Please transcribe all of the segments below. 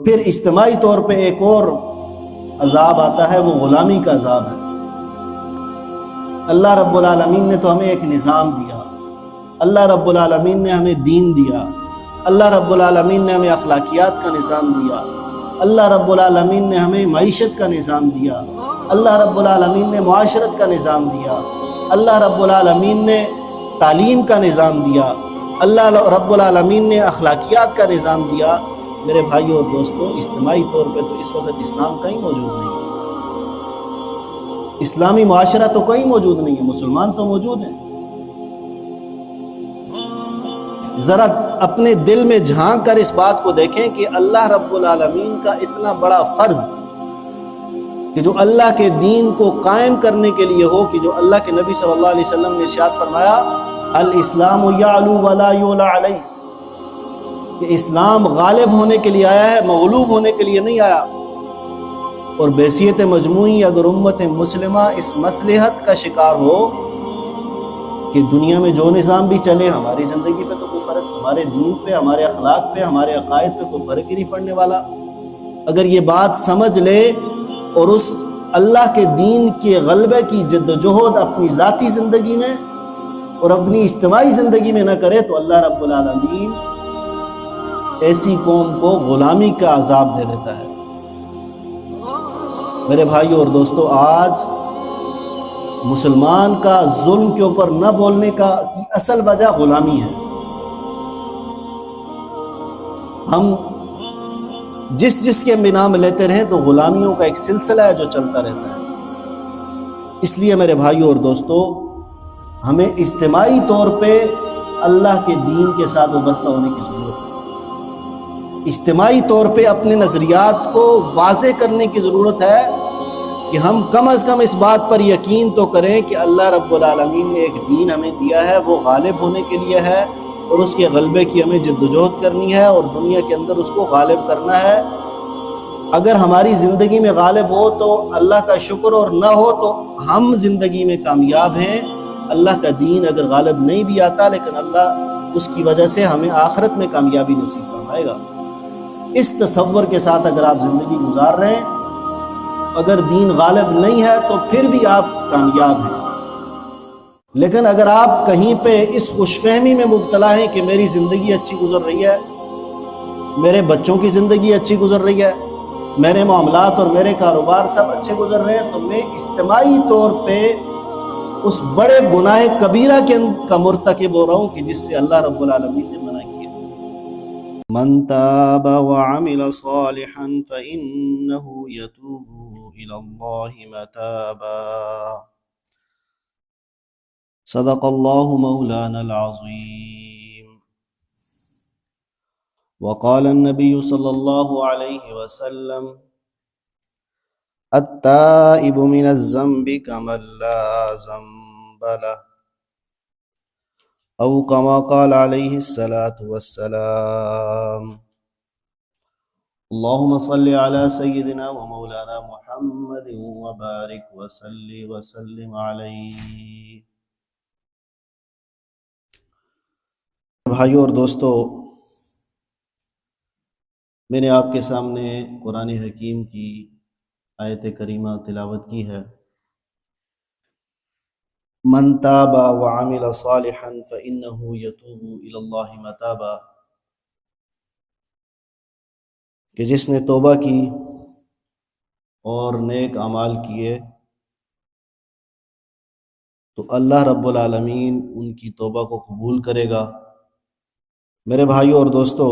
پھر اجتماعی طور پہ ایک اور عذاب آتا ہے، وہ غلامی کا عذاب ہے۔ اللہ رب العالمین نے تو ہمیں ایک نظام دیا، اللہ رب العالمین نے ہمیں دین دیا، اللہ رب العالمین نے ہمیں اخلاقیات کا نظام دیا، اللہ رب العالمین نے ہمیں معیشت کا نظام دیا، اللہ رب العالمین نے معاشرت کا نظام دیا، اللہ رب العالمین نے تعلیم کا نظام دیا، اللہ رب العالمین نے اخلاقیات کا نظام دیا۔ میرے بھائیوں اور دوستوں، اجتماعی طور پہ تو اس وقت اسلام کہیں موجود نہیں ہے، اسلامی معاشرہ تو کہیں موجود نہیں ہے، مسلمان تو موجود ہیں۔ ذرا اپنے دل میں جھانک کر اس بات کو دیکھیں کہ اللہ رب العالمین کا اتنا بڑا فرض کہ جو اللہ کے دین کو قائم کرنے کے لیے ہو، کہ جو اللہ کے نبی صلی اللہ علیہ وسلم نے ارشاد فرمایا الاسلام یعلو ولا یعلی علیہ، کہ اسلام غالب ہونے کے لیے آیا ہے، مغلوب ہونے کے لیے نہیں آیا۔ اور بحیثیت مجموعی اگر امت مسلمہ اس مصلحت کا شکار ہو کہ دنیا میں جو نظام بھی چلے، ہماری زندگی پہ تو کوئی فرق، ہمارے دین پہ، ہمارے اخلاق پہ، ہمارے عقائد پہ کوئی فرق ہی نہیں پڑنے والا، اگر یہ بات سمجھ لے اور اس اللہ کے دین کے غلبے کی جد و جہد اپنی ذاتی زندگی میں اور اپنی اجتماعی زندگی میں نہ کرے، تو اللہ رب العالمین ایسی قوم کو غلامی کا عذاب دے دیتا ہے۔ میرے بھائیوں اور دوستو، آج مسلمان کا ظلم کے اوپر نہ بولنے کی اصل وجہ غلامی ہے۔ ہم جس کے بھی نام لیتے رہیں تو غلامیوں کا ایک سلسلہ ہے جو چلتا رہتا ہے۔ اس لیے میرے بھائیوں اور دوستو، ہمیں اجتماعی طور پہ اللہ کے دین کے ساتھ وابستہ ہونے کی ضرورت ہے، اجتماعی طور پہ اپنے نظریات کو واضح کرنے کی ضرورت ہے کہ ہم کم از کم اس بات پر یقین تو کریں کہ اللہ رب العالمین نے ایک دین ہمیں دیا ہے، وہ غالب ہونے کے لیے ہے، اور اس کے غلبے کی ہمیں جدوجہد کرنی ہے اور دنیا کے اندر اس کو غالب کرنا ہے۔ اگر ہماری زندگی میں غالب ہو تو اللہ کا شکر، اور نہ ہو تو ہم زندگی میں کامیاب ہیں۔ اللہ کا دین اگر غالب نہیں بھی آتا، لیکن اللہ اس کی وجہ سے ہمیں آخرت میں کامیابی نصیب فرمائے گا۔ اس تصور کے ساتھ اگر آپ زندگی گزار رہے ہیں، اگر دین غالب نہیں ہے تو پھر بھی آپ کامیاب ہیں۔ لیکن اگر آپ کہیں پہ اس خوش فہمی میں مبتلا ہیں کہ میری زندگی اچھی گزر رہی ہے، میرے بچوں کی زندگی اچھی گزر رہی ہے، میرے معاملات اور میرے کاروبار سب اچھے گزر رہے ہیں، تو میں اجتماعی طور پہ اس بڑے گناہ کبیرہ کا مرتکب ہو رہا ہوں کہ جس سے اللہ رب العالمین نے منع کیا۔ من تاب وعمل صالحا فإنه يتوب إلى الله متابا، صدق الله مولانا العظيم۔ وقال النبي صلى الله عليه وسلم التائب من الذنب كمن لا ذنب له، او كما قال عليه الصلاة والسلام۔ اللهم صل على سيدنا ومولانا محمد وبارك وسلم عليه۔ بھائیوں اور دوستو، میں نے آپ کے سامنے قرآن حکیم کی آیت کریمہ تلاوت کی ہے، من تاب وعمل صالحا فإنه يتوب إلى الله متابا، کہ جس نے توبہ کی اور نیک اعمال کیے تو اللہ رب العالمین ان کی توبہ کو قبول کرے گا۔ میرے بھائیوں اور دوستو،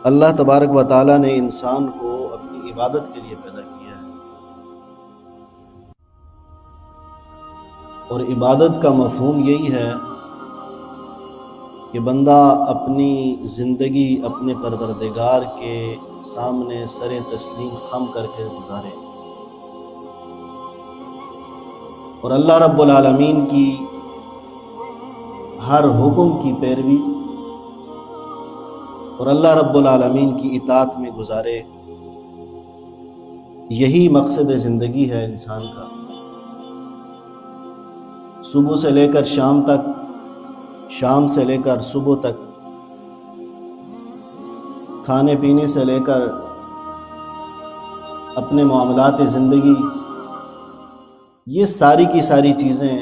اللہ تبارک و تعالیٰ نے انسان کو اپنی عبادت کے لیے پیدا کیا ہے، اور عبادت کا مفہوم یہی ہے کہ بندہ اپنی زندگی اپنے پروردگار کے سامنے سر تسلیم خم کر کے گزارے، اور اللہ رب العالمین کی ہر حکم کی پیروی اور اللہ رب العالمین کی اطاعت میں گزارے۔ یہی مقصد زندگی ہے انسان کا، صبح سے لے کر شام تک، شام سے لے کر صبح تک کھانے پینے سے لے کر اپنے معاملات زندگی، یہ ساری کی ساری چیزیں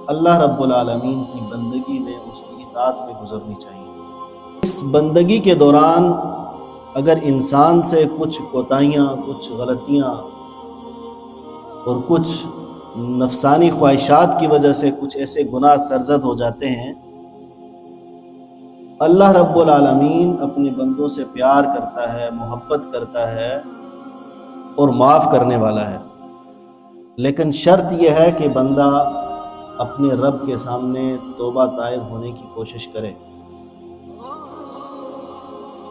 اللہ رب العالمین کی بندگی میں، اس کی اطاعت میں گزرنی چاہیے۔ اس بندگی کے دوران اگر انسان سے کچھ کوتاہیاں، کچھ غلطیاں اور کچھ نفسانی خواہشات کی وجہ سے کچھ ایسے گناہ سرزد ہو جاتے ہیں، اللہ رب العالمین اپنے بندوں سے پیار کرتا ہے، محبت کرتا ہے اور معاف کرنے والا ہے، لیکن شرط یہ ہے کہ بندہ اپنے رب کے سامنے توبہ طائب ہونے کی کوشش کرے۔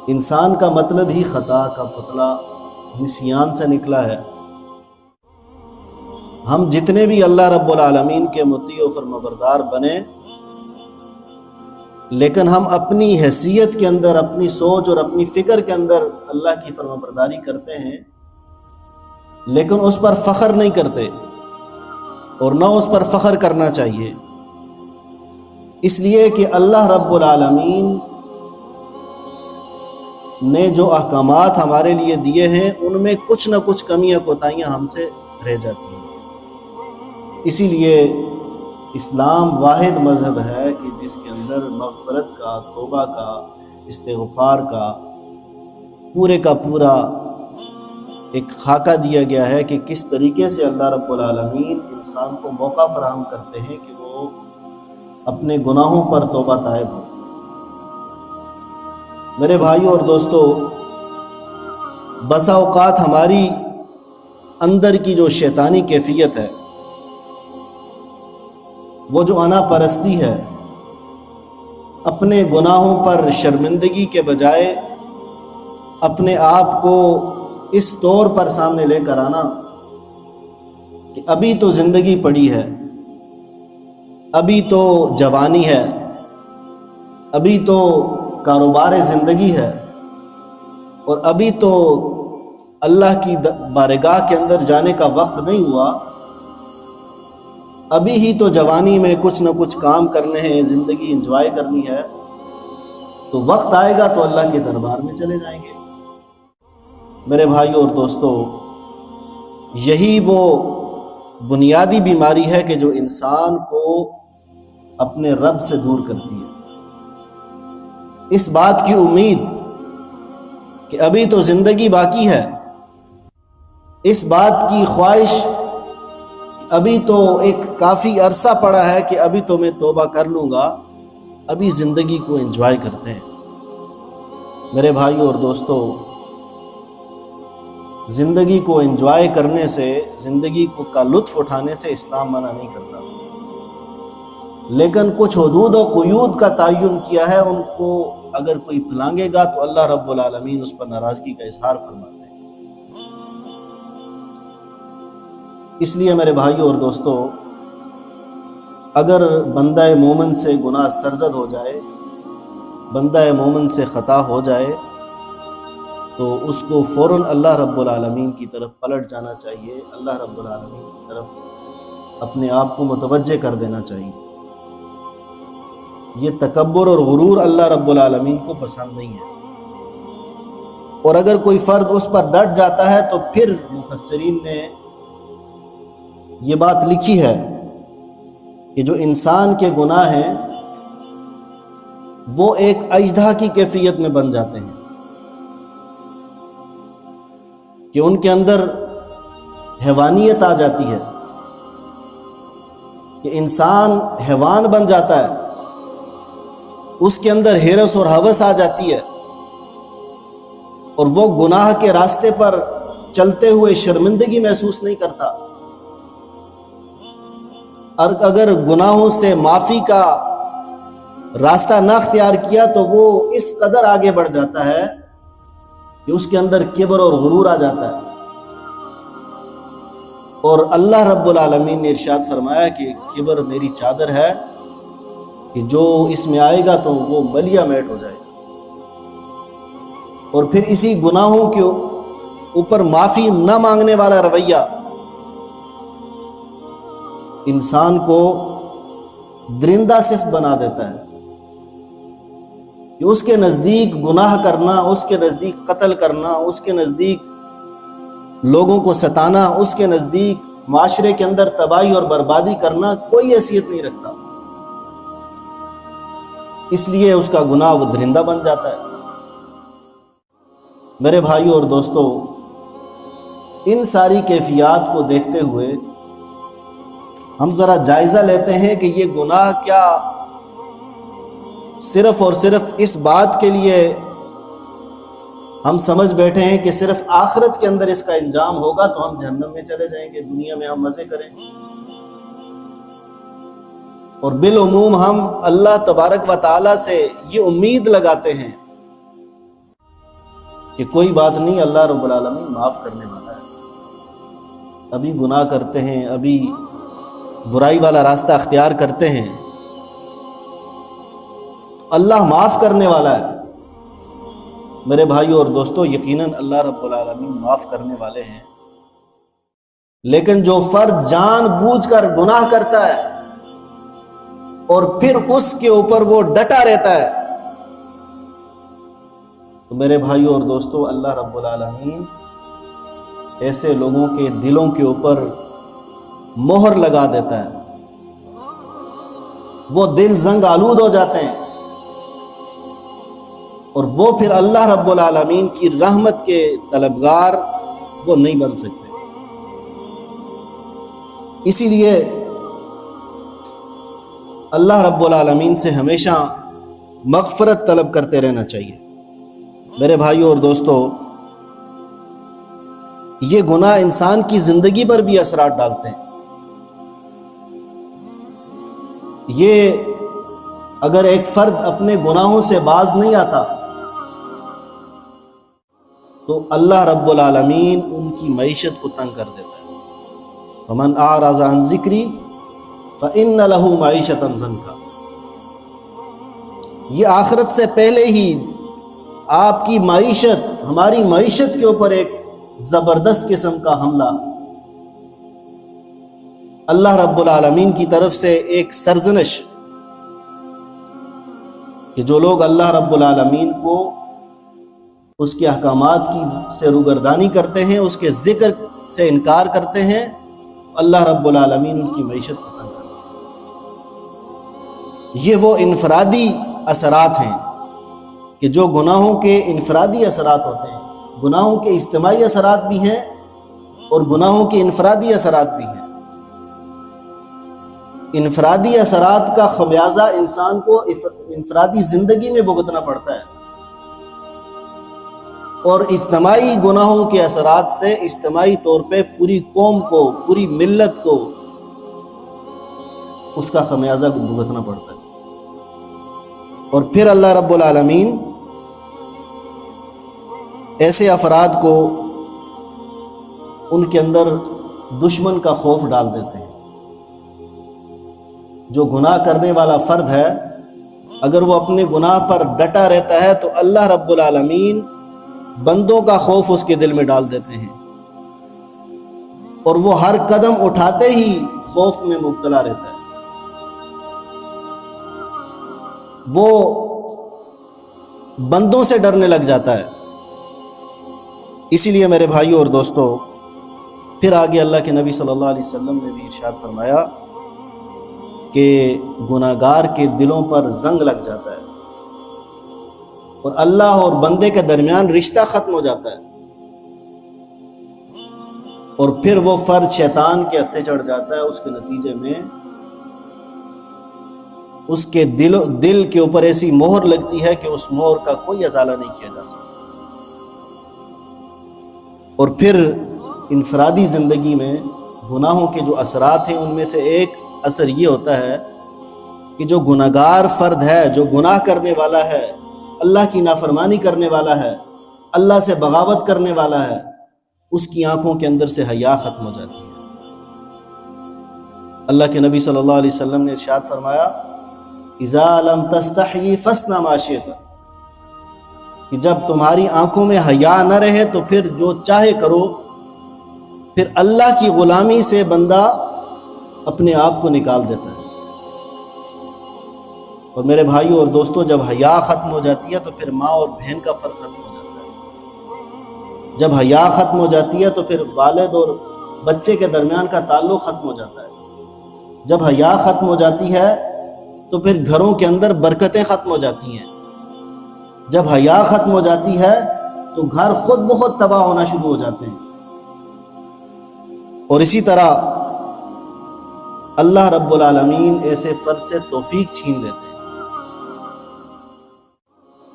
انسان کا مطلب ہی خطا کا پتلا، نسیان سے نکلا ہے۔ ہم جتنے بھی اللہ رب العالمین کے مطیع و فرمانبردار بنے، لیکن ہم اپنی حیثیت کے اندر، اپنی سوچ اور اپنی فکر کے اندر اللہ کی فرمانبرداری کرتے ہیں، لیکن اس پر فخر نہیں کرتے اور نہ اس پر فخر کرنا چاہیے، اس لیے کہ اللہ رب العالمین نے جو احکامات ہمارے لیے دیے ہیں ان میں کچھ نہ کچھ کمیاں کوتاہیاں ہم سے رہ جاتی ہیں۔ اسی لیے اسلام واحد مذہب ہے کہ جس کے اندر مغفرت کا، توبہ کا، استغفار کا پورا ایک خاکہ دیا گیا ہے کہ کس طریقے سے اللہ رب العالمین انسان کو موقع فراہم کرتے ہیں کہ وہ اپنے گناہوں پر توبہ طائب ہو۔ میرے بھائیوں اور دوستو، بسا اوقات ہماری اندر کی جو شیطانی کیفیت ہے، وہ جو انا پرستی ہے، اپنے گناہوں پر شرمندگی کے بجائے اپنے آپ کو اس طور پر سامنے لے کر آنا کہ ابھی تو زندگی پڑی ہے، ابھی تو جوانی ہے، ابھی تو کاروبار زندگی ہے، اور ابھی تو اللہ کی بارگاہ کے اندر جانے کا وقت نہیں ہوا، ابھی ہی تو جوانی میں کچھ نہ کچھ کام کرنے ہیں، زندگی انجوائے کرنی ہے، تو وقت آئے گا تو اللہ کے دربار میں چلے جائیں گے۔ میرے بھائیوں اور دوستو، یہی وہ بنیادی بیماری ہے کہ جو انسان کو اپنے رب سے دور کرتی ہے۔ اس بات کی امید کہ ابھی تو زندگی باقی ہے، اس بات کی خواہش ابھی تو ایک کافی عرصہ پڑا ہے کہ ابھی تو میں توبہ کر لوں گا، ابھی زندگی کو انجوائے کرتے ہیں۔ میرے بھائیوں اور دوستو، زندگی کو انجوائے کرنے سے، زندگی کا لطف اٹھانے سے اسلام منع نہیں کرتا، لیکن کچھ حدود و قیود کا تعین کیا ہے، ان کو اگر کوئی پھلانگے گا تو اللہ رب العالمین اس پر ناراضگی کا اظہار فرماتے ہیں۔ اس لیے میرے بھائیوں اور دوستو، اگر بندہ مومن سے گناہ سرزد ہو جائے، بندہ مومن سے خطا ہو جائے، تو اس کو فوراً اللہ رب العالمین کی طرف پلٹ جانا چاہیے، اللہ رب العالمین کی طرف اپنے آپ کو متوجہ کر دینا چاہیے۔ یہ تکبر اور غرور اللہ رب العالمین کو پسند نہیں ہے، اور اگر کوئی فرد اس پر ڈٹ جاتا ہے تو پھر مفسرین نے یہ بات لکھی ہے کہ جو انسان کے گناہ ہیں وہ ایک اژدہا کی کیفیت میں بن جاتے ہیں، کہ ان کے اندر حیوانیت آ جاتی ہے، کہ انسان حیوان بن جاتا ہے، اس کے اندر ہرس اور ہوس آ جاتی ہے، اور وہ گناہ کے راستے پر چلتے ہوئے شرمندگی محسوس نہیں کرتا، اور اگر گناہوں سے معافی کا راستہ نہ اختیار کیا تو وہ اس قدر آگے بڑھ جاتا ہے کہ اس کے اندر کبر اور غرور آ جاتا ہے۔ اور اللہ رب العالمین نے ارشاد فرمایا کہ کبر میری چادر ہے، کہ جو اس میں آئے گا تو وہ ملیا میٹ ہو جائے گا، اور پھر اسی گناہوں کے اوپر معافی نہ مانگنے والا رویہ انسان کو درندہ صفت بنا دیتا ہے۔ کہ اس کے نزدیک گناہ کرنا، اس کے نزدیک قتل کرنا، اس کے نزدیک لوگوں کو ستانا، اس کے نزدیک معاشرے کے اندر تباہی اور بربادی کرنا کوئی حیثیت نہیں رکھتا، اس لیے اس کا گناہ وہ درندہ بن جاتا ہے۔ میرے بھائیوں اور دوستو، ان ساری کیفیات کو دیکھتے ہوئے ہم ذرا جائزہ لیتے ہیں کہ یہ گناہ کیا صرف اور صرف اس بات کے لیے ہم سمجھ بیٹھے ہیں کہ صرف آخرت کے اندر اس کا انجام ہوگا تو ہم جہنم میں چلے جائیں گے، دنیا میں ہم مزے کریں گے، اور بالعموم ہم اللہ تبارک و تعالیٰ سے یہ امید لگاتے ہیں کہ کوئی بات نہیں، اللہ رب العالمین معاف کرنے والا ہے، ابھی گناہ کرتے ہیں، ابھی برائی والا راستہ اختیار کرتے ہیں، اللہ معاف کرنے والا ہے۔ میرے بھائیوں اور دوستو، یقیناً اللہ رب العالمین معاف کرنے والے ہیں، لیکن جو فرد جان بوجھ کر گناہ کرتا ہے اور پھر اس کے اوپر وہ ڈٹا رہتا ہے، تو میرے بھائیوں اور دوستو، اللہ رب العالمین ایسے لوگوں کے دلوں کے اوپر مہر لگا دیتا ہے، وہ دل زنگ آلود ہو جاتے ہیں اور وہ پھر اللہ رب العالمین کی رحمت کے طلبگار وہ نہیں بن سکتے۔ اسی لیے اللہ رب العالمین سے ہمیشہ مغفرت طلب کرتے رہنا چاہیے۔ میرے بھائیوں اور دوستو، یہ گناہ انسان کی زندگی پر بھی اثرات ڈالتے ہیں۔ یہ اگر ایک فرد اپنے گناہوں سے باز نہیں آتا تو اللہ رب العالمین ان کی معیشت کو تنگ کر دیتا ہے۔ فَمَنْ أَعْرَضَ عَنْ ذِكْرِي فَإِنَّ لَهُ مَعِيشَةً ضَنْكًا، یہ آخرت سے پہلے ہی آپ کی معیشت، ہماری معیشت کے اوپر ایک زبردست قسم کا حملہ، اللہ رب العالمین کی طرف سے ایک سرزنش کہ جو لوگ اللہ رب العالمین کو اس کے احکامات کی سے روگردانی کرتے ہیں، اس کے ذکر سے انکار کرتے ہیں، اللہ رب العالمین ان کی معیشت کو تنگ کرتا ہے۔ یہ وہ انفرادی اثرات ہیں کہ جو گناہوں کے انفرادی اثرات ہوتے ہیں، گناہوں کے اجتماعی اثرات بھی ہیں اور گناہوں کے انفرادی اثرات بھی ہیں۔ انفرادی اثرات کا خمیازہ انسان کو انفرادی زندگی میں بھگتنا پڑتا ہے، اور اجتماعی گناہوں کے اثرات سے اجتماعی طور پہ پوری قوم کو، پوری ملت کو اس کا خمیازہ بھگتنا پڑتا ہے۔ اور پھر اللہ رب العالمین ایسے افراد کو ان کے اندر دشمن کا خوف ڈال دیتے ہیں۔ جو گناہ کرنے والا فرد ہے، اگر وہ اپنے گناہ پر ڈٹا رہتا ہے تو اللہ رب العالمین بندوں کا خوف اس کے دل میں ڈال دیتے ہیں، اور وہ ہر قدم اٹھاتے ہی خوف میں مبتلا رہتا ہے۔ وہ بندوں سے ڈرنے لگ جاتا ہے۔ اسی لیے میرے بھائیوں اور دوستو، پھر آگے اللہ کے نبی صلی اللہ علیہ وسلم نے بھی ارشاد فرمایا کہ گناہگار کے دلوں پر زنگ لگ جاتا ہے اور اللہ اور بندے کے درمیان رشتہ ختم ہو جاتا ہے، اور پھر وہ فرد شیطان کے ہتھے چڑھ جاتا ہے۔ اس کے نتیجے میں اس کے دل کے اوپر ایسی مہر لگتی ہے کہ اس مہر کا کوئی ازالہ نہیں کیا جا سکتا۔ اور پھر انفرادی زندگی میں گناہوں کے جو اثرات ہیں، ان میں سے ایک اثر یہ ہوتا ہے کہ جو گناہگار فرد ہے، جو گناہ کرنے والا ہے، اللہ کی نافرمانی کرنے والا ہے، اللہ سے بغاوت کرنے والا ہے، اس کی آنکھوں کے اندر سے حیا ختم ہو جاتی ہے۔ اللہ کے نبی صلی اللہ علیہ وسلم نے ارشاد فرمایا، اذا لم تستحی فاصنع ما شئت، کہ جب تمہاری آنکھوں میں حیا نہ رہے تو پھر جو چاہے کرو۔ پھر اللہ کی غلامی سے بندہ اپنے آپ کو نکال دیتا ہے، اور میرے بھائیوں اور دوستوں، جب حیا ختم ہو جاتی ہے تو پھر ماں اور بہن کا فرق ختم ہو جاتا ہے۔ جب حیا ختم ہو جاتی ہے تو پھر والد اور بچے کے درمیان کا تعلق ختم ہو جاتا ہے۔ جب حیا ختم ہو جاتی ہے تو پھر گھروں کے اندر برکتیں ختم ہو جاتی ہیں۔ جب حیا ختم ہو جاتی ہے تو گھر خود بخود تباہ ہونا شروع ہو جاتے ہیں۔ اور اسی طرح اللہ رب العالمین ایسے فرد سے توفیق چھین لیتے ہیں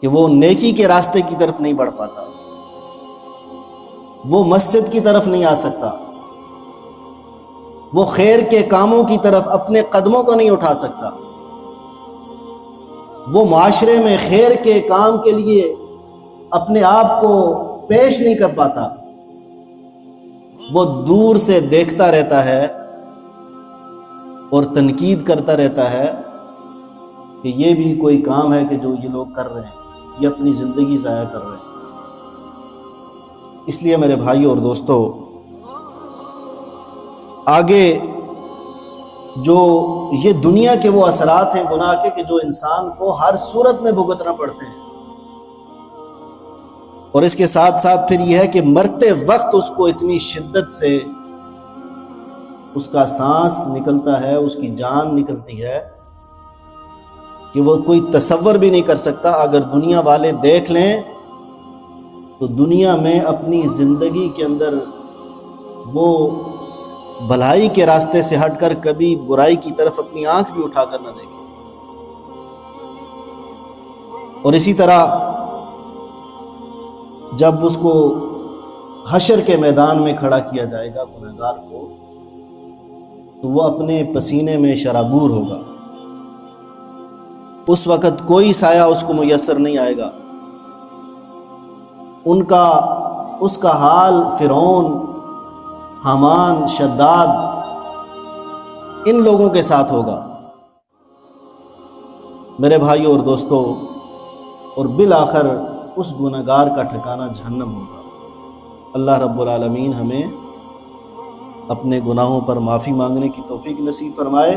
کہ وہ نیکی کے راستے کی طرف نہیں بڑھ پاتا، وہ مسجد کی طرف نہیں آ سکتا، وہ خیر کے کاموں کی طرف اپنے قدموں کو نہیں اٹھا سکتا، وہ معاشرے میں خیر کے کام کے لیے اپنے آپ کو پیش نہیں کر پاتا، وہ دور سے دیکھتا رہتا ہے اور تنقید کرتا رہتا ہے کہ یہ بھی کوئی کام ہے کہ جو یہ لوگ کر رہے ہیں، یہ اپنی زندگی ضائع کر رہے ہیں۔ اس لیے میرے بھائیوں اور دوستوں، آگے جو یہ دنیا کے وہ اثرات ہیں گناہ کے کہ جو انسان کو ہر صورت میں بھگتنا پڑتے ہیں، اور اس کے ساتھ ساتھ پھر یہ ہے کہ مرتے وقت اس کو اتنی شدت سے اس کا سانس نکلتا ہے، اس کی جان نکلتی ہے کہ وہ کوئی تصور بھی نہیں کر سکتا۔ اگر دنیا والے دیکھ لیں تو دنیا میں اپنی زندگی کے اندر وہ بھلائی کے راستے سے ہٹ کر کبھی برائی کی طرف اپنی آنکھ بھی اٹھا کر نہ دیکھیں۔ اور اسی طرح جب اس کو حشر کے میدان میں کھڑا کیا جائے گا گنہگار کو، تو وہ اپنے پسینے میں شرابور ہوگا۔ اس وقت کوئی سایہ اس کو میسر نہیں آئے گا۔ اس کا حال فرعون، حامان، شداد، ان لوگوں کے ساتھ ہوگا۔ میرے بھائیوں اور دوستوں، اور بالآخر اس گنہگار کا ٹھکانہ جہنم ہوگا۔ اللہ رب العالمین ہمیں اپنے گناہوں پر معافی مانگنے کی توفیق نصیب فرمائے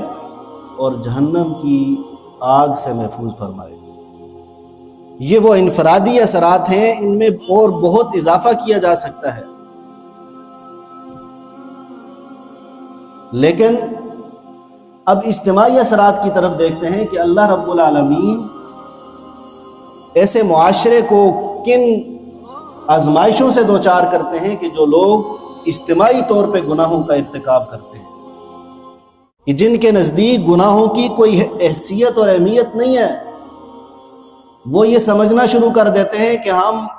اور جہنم کی آگ سے محفوظ فرمائے۔ یہ وہ انفرادی اثرات ہیں، ان میں اور بہت اضافہ کیا جا سکتا ہے، لیکن اب اجتماعی اثرات کی طرف دیکھتے ہیں کہ اللہ رب العالمین ایسے معاشرے کو کن آزمائشوں سے دوچار کرتے ہیں کہ جو لوگ اجتماعی طور پہ گناہوں کا ارتکاب کرتے ہیں، کہ جن کے نزدیک گناہوں کی کوئی حیثیت اور اہمیت نہیں ہے، وہ یہ سمجھنا شروع کر دیتے ہیں کہ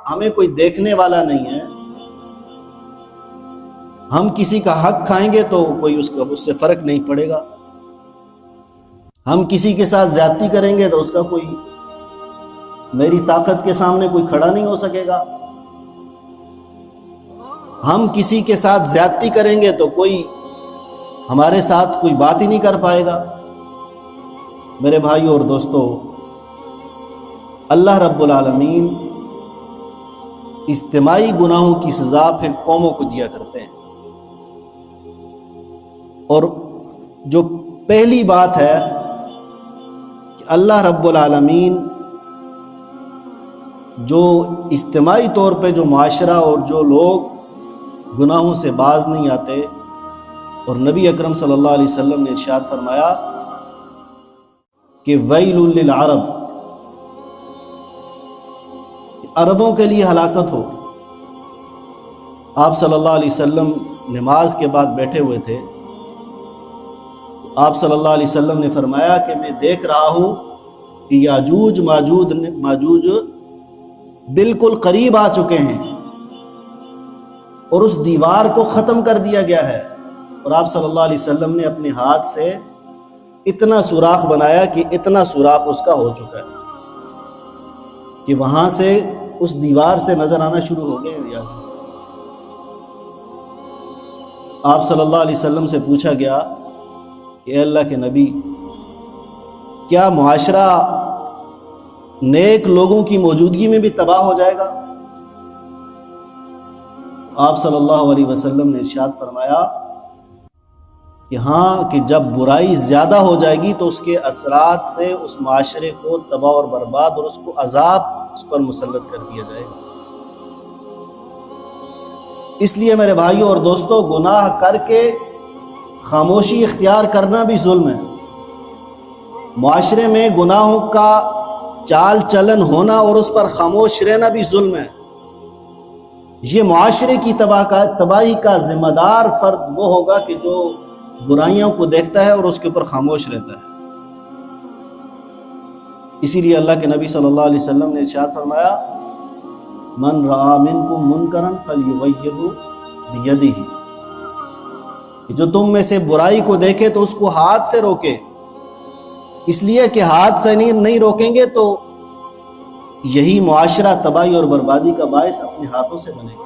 ہمیں کوئی دیکھنے والا نہیں ہے، ہم کسی کا حق کھائیں گے تو کوئی اس سے فرق نہیں پڑے گا، ہم کسی کے ساتھ زیادتی کریں گے تو اس کا کوئی میری طاقت کے سامنے کوئی کھڑا نہیں ہو سکے گا، ہم کسی کے ساتھ زیادتی کریں گے تو کوئی ہمارے ساتھ کوئی بات ہی نہیں کر پائے گا۔ میرے بھائیوں اور دوستوں، اللہ رب العالمین اجتماعی گناہوں کی سزا پھر قوموں کو دیا کرتے ہیں، اور جو پہلی بات ہے کہ اللہ رب العالمین جو اجتماعی طور پہ جو معاشرہ اور جو لوگ گناہوں سے باز نہیں آتے، اور نبی اکرم صلی اللہ علیہ وسلم نے ارشاد فرمایا کہ ویل للعرب، عربوں کے لیے ہلاکت ہو۔ آپ صلی اللہ علیہ وسلم نماز کے بعد بیٹھے ہوئے تھے، آپ صلی اللہ علیہ وسلم نے فرمایا کہ میں دیکھ رہا ہوں کہ یاجوج ماجوج بالکل قریب آ چکے ہیں اور اس دیوار کو ختم کر دیا گیا ہے، اور آپ صلی اللہ علیہ وسلم نے اپنے ہاتھ سے اتنا سوراخ بنایا کہ اتنا سوراخ اس کا ہو چکا ہے کہ وہاں سے اس دیوار سے نظر آنا شروع ہو گئے۔ آپ صلی اللہ علیہ وسلم سے پوچھا گیا کہ اے اللہ کے نبی، کیا معاشرہ نیک لوگوں کی موجودگی میں بھی تباہ ہو جائے گا؟ آپ صلی اللہ علیہ وسلم نے ارشاد فرمایا کہ ہاں کہ جب برائی زیادہ ہو جائے گی تو اس کے اثرات سے اس معاشرے کو تباہ اور برباد اور اس کو عذاب اس پر مسلط کر دیا جائے گا۔ اس لیے میرے بھائیوں اور دوستوں، گناہ کر کے خاموشی اختیار کرنا بھی ظلم ہے۔ معاشرے میں گناہوں کا چال چلن ہونا اور اس پر خاموش رہنا بھی ظلم ہے۔ یہ معاشرے کی تباہی کا ذمہ دار فرد وہ ہوگا کہ جو برائیوں کو دیکھتا ہے اور اس کے اوپر خاموش رہتا ہے۔ اسی لیے اللہ کے نبی صلی اللہ علیہ وسلم نے ارشاد فرمایا، من رأى منکم منکرا فلیغیرہ بیدہ، جو تم میں سے برائی کو دیکھے تو اس کو ہاتھ سے روکے، اس لیے کہ ہاتھ سے نہیں روکیں گے تو یہی معاشرہ تباہی اور بربادی کا باعث اپنے ہاتھوں سے بنے گا۔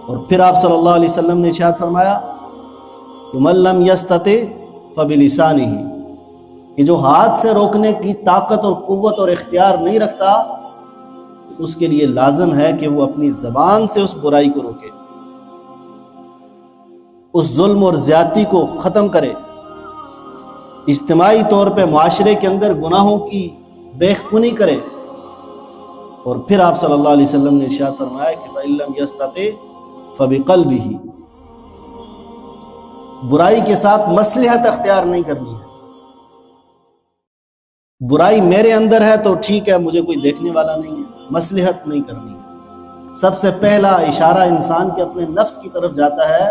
اور پھر آپ صلی اللہ علیہ وسلم نے ارشاد فرمایا کہ من لم یستطع فبلسانہ، کہ جو ہاتھ سے روکنے کی طاقت اور قوت اور اختیار نہیں رکھتا، اس کے لیے لازم ہے کہ وہ اپنی زبان سے اس برائی کو روکے، اس ظلم اور زیادتی کو ختم کرے، اجتماعی طور پہ معاشرے کے اندر گناہوں کی بیخبنی کرے۔ اور پھر آپ صلی اللہ علیہ وسلم نے ارشاد فرمایا کہ فَإِن لَّمْ يَسْتَطِعْ فَبِقَلْبِهِ، برائی کے ساتھ مصلحت اختیار نہیں کرنی ہے۔ برائی میرے اندر ہے تو ٹھیک ہے، مجھے کوئی دیکھنے والا نہیں ہے، مصلحت نہیں کرنی ہے۔ سب سے پہلا اشارہ انسان کے اپنے نفس کی طرف جاتا ہے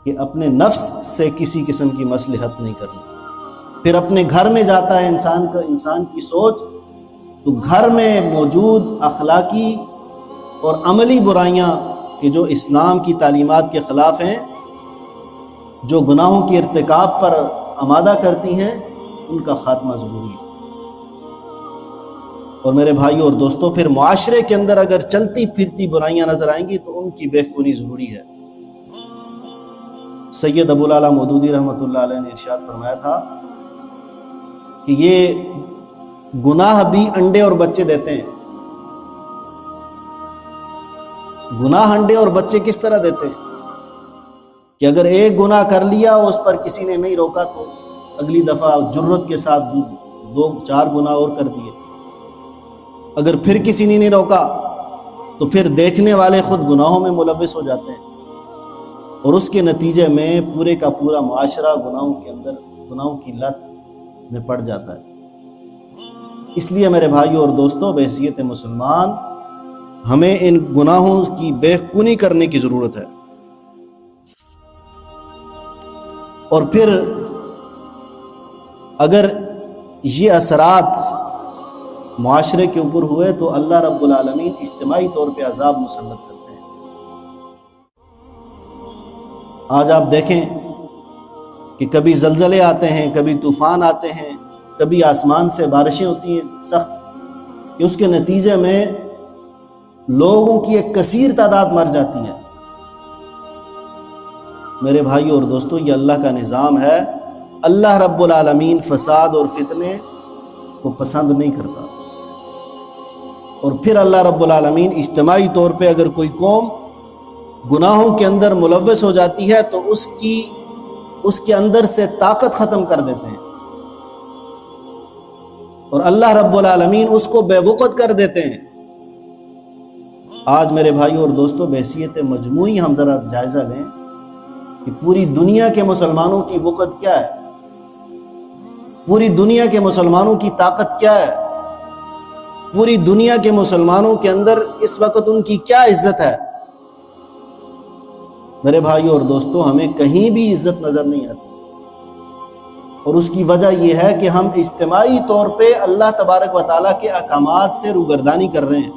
کہ اپنے نفس سے کسی قسم کی مصلحت نہیں کرنی۔ پھر اپنے گھر میں جاتا ہے انسان کی سوچ، تو گھر میں موجود اخلاقی اور عملی برائیاں کہ جو اسلام کی تعلیمات کے خلاف ہیں، جو گناہوں کے ارتکاب پر آمادہ کرتی ہیں، ان کا خاتمہ ضروری ہے۔ اور میرے بھائیوں اور دوستوں، پھر معاشرے کے اندر اگر چلتی پھرتی برائیاں نظر آئیں گی تو ان کی بہکونی ضروری ہے۔ سید ابو العلا مودودی رحمۃ اللہ علیہ نے ارشاد فرمایا تھا کہ یہ گناہ بھی انڈے اور بچے دیتے ہیں۔ گناہ انڈے اور بچے کس طرح دیتے ہیں کہ اگر ایک گناہ کر لیا اس پر کسی نے نہیں روکا تو اگلی دفعہ جرت کے ساتھ 2-4 گناہ اور کر دیے، اگر پھر کسی نے نہیں روکا تو پھر دیکھنے والے خود گناہوں میں ملوث ہو جاتے ہیں، اور اس کے نتیجے میں پورے کا پورا معاشرہ گناہوں کے اندر گناہوں کی لت میں پڑ جاتا ہے۔ اس لیے میرے بھائیوں اور دوستوں، بحیثیت مسلمان ہمیں ان گناہوں کی بہکونی کرنے کی ضرورت ہے۔ اور پھر اگر یہ اثرات معاشرے کے اوپر ہوئے تو اللہ رب العالمین اجتماعی طور پہ عذاب مسلط کرتے ہیں۔ آج آپ دیکھیں کہ کبھی زلزلے آتے ہیں، کبھی طوفان آتے ہیں، کبھی آسمان سے بارشیں ہوتی ہیں سخت، کہ اس کے نتیجے میں لوگوں کی ایک کثیر تعداد مر جاتی ہے۔ میرے بھائیوں اور دوستوں، یہ اللہ کا نظام ہے۔ اللہ رب العالمین فساد اور فتنے کو پسند نہیں کرتا۔ اور پھر اللہ رب العالمین اجتماعی طور پہ اگر کوئی قوم گناہوں کے اندر ملوث ہو جاتی ہے تو اس کے اندر سے طاقت ختم کر دیتے ہیں، اور اللہ رب العالمین اس کو بے وقت کر دیتے ہیں۔ آج میرے بھائیوں اور دوستوں، بحیثیت مجموعی ہم ذرا جائزہ لیں کہ پوری دنیا کے مسلمانوں کی وقت کیا ہے، پوری دنیا کے مسلمانوں کی طاقت کیا ہے، پوری دنیا کے مسلمانوں کے اندر اس وقت ان کی کیا عزت ہے۔ میرے بھائیوں اور دوستوں، ہمیں کہیں بھی عزت نظر نہیں آتی، اور اس کی وجہ یہ ہے کہ ہم اجتماعی طور پہ اللہ تبارک و تعالیٰ کے احکامات سے روگردانی کر رہے ہیں۔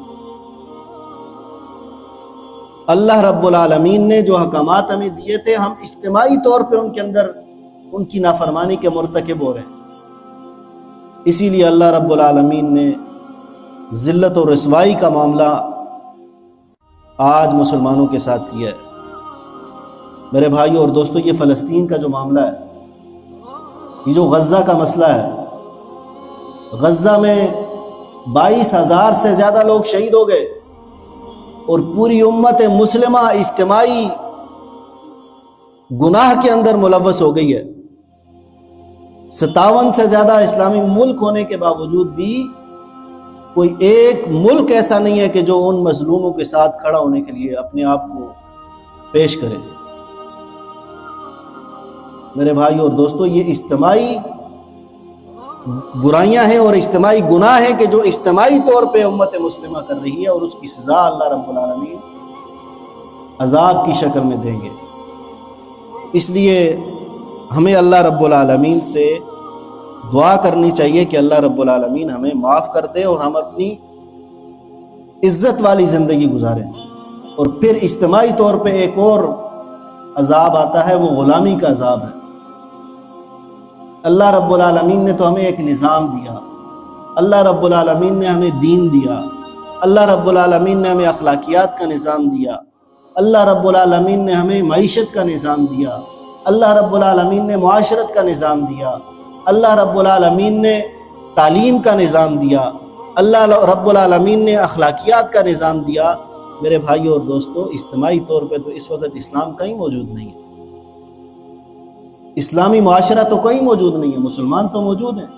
اللہ رب العالمین نے جو احکامات ہمیں دیے تھے، ہم اجتماعی طور پہ ان کے اندر ان کی نافرمانی کے مرتکب ہو رہے ہیں۔ اسی لیے اللہ رب العالمین نے ذلت اور رسوائی کا معاملہ آج مسلمانوں کے ساتھ کیا ہے۔ میرے بھائیوں اور دوستوں، یہ فلسطین کا جو معاملہ ہے، یہ جو غزہ کا مسئلہ ہے، غزہ میں 22,000 سے زیادہ لوگ شہید ہو گئے، اور پوری امت مسلمہ اجتماعی گناہ کے اندر ملوث ہو گئی ہے۔ 57 سے زیادہ اسلامی ملک ہونے کے باوجود بھی کوئی ایک ملک ایسا نہیں ہے کہ جو ان مظلوموں کے ساتھ کھڑا ہونے کے لیے اپنے آپ کو پیش کرے۔ میرے بھائی اور دوستو، یہ اجتماعی برائیاں ہیں اور اجتماعی گناہ ہیں کہ جو اجتماعی طور پہ امت مسلمہ کر رہی ہے، اور اس کی سزا اللہ رب العالمین عذاب کی شکل میں دیں گے۔ اس لیے ہمیں اللہ رب العالمین سے دعا کرنی چاہیے کہ اللہ رب العالمین ہمیں معاف کر دے اور ہم اپنی عزت والی زندگی گزاریں۔ اور پھر اجتماعی طور پہ ایک اور عذاب آتا ہے، وہ غلامی کا عذاب ہے۔ اللہ رب العالمین نے تو ہمیں ایک نظام دیا، اللہ رب العالمین نے ہمیں دین دیا، اللہ رب العالمین نے ہمیں اخلاقیات کا نظام دیا، اللہ رب العالمین نے ہمیں معیشت کا نظام دیا، اللہ رب العالمین نے معاشرت کا نظام دیا، اللہ رب العالمین نے تعلیم کا نظام دیا، اللہ رب العالمین نے اخلاقیات کا نظام دیا۔ میرے بھائیو اور دوستو، اجتماعی طور پہ تو اس وقت اسلام کہیں موجود نہیں ہے، اسلامی معاشرہ تو کہیں موجود نہیں ہے، مسلمان تو موجود ہیں۔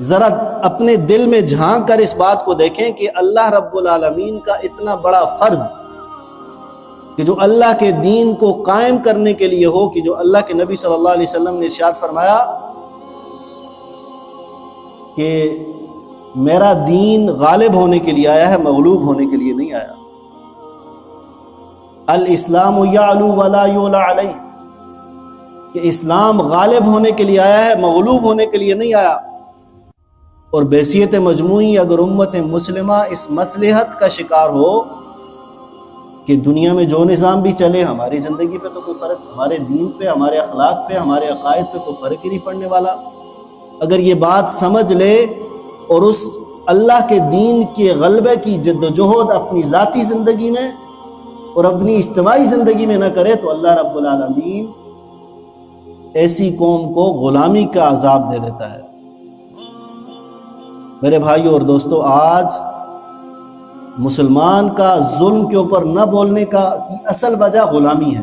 ذرا اپنے دل میں جھانک کر اس بات کو دیکھیں کہ اللہ رب العالمین کا اتنا بڑا فرض کہ جو اللہ کے دین کو قائم کرنے کے لیے ہو، کہ جو اللہ کے نبی صلی اللہ علیہ وسلم نے ارشاد فرمایا کہ میرا دین غالب ہونے کے لیے آیا ہے، مغلوب ہونے کے لیے نہیں آیا۔ الاسلام یعلو ولا یعلی علیہ، کہ اسلام غالب ہونے کے لیے آیا ہے، مغلوب ہونے کے لیے نہیں آیا۔ اور بحیثیت مجموعی اگر امت مسلمہ اس مصلحت کا شکار ہو کہ دنیا میں جو نظام بھی چلے، ہماری زندگی پہ تو کوئی فرق، ہمارے دین پہ، ہمارے اخلاق پہ، ہمارے عقائد پہ کوئی فرق ہی نہیں پڑنے والا، اگر یہ بات سمجھ لے اور اس اللہ کے دین کے غلبے کی جد و جہد اپنی ذاتی زندگی میں اور اپنی اجتماعی زندگی میں نہ کرے، تو اللہ رب العالمین ایسی قوم کو غلامی کا عذاب دے دیتا ہے۔ میرے بھائیو اور دوستو، آج مسلمان کا ظلم کے اوپر نہ بولنے کی اصل وجہ غلامی ہے۔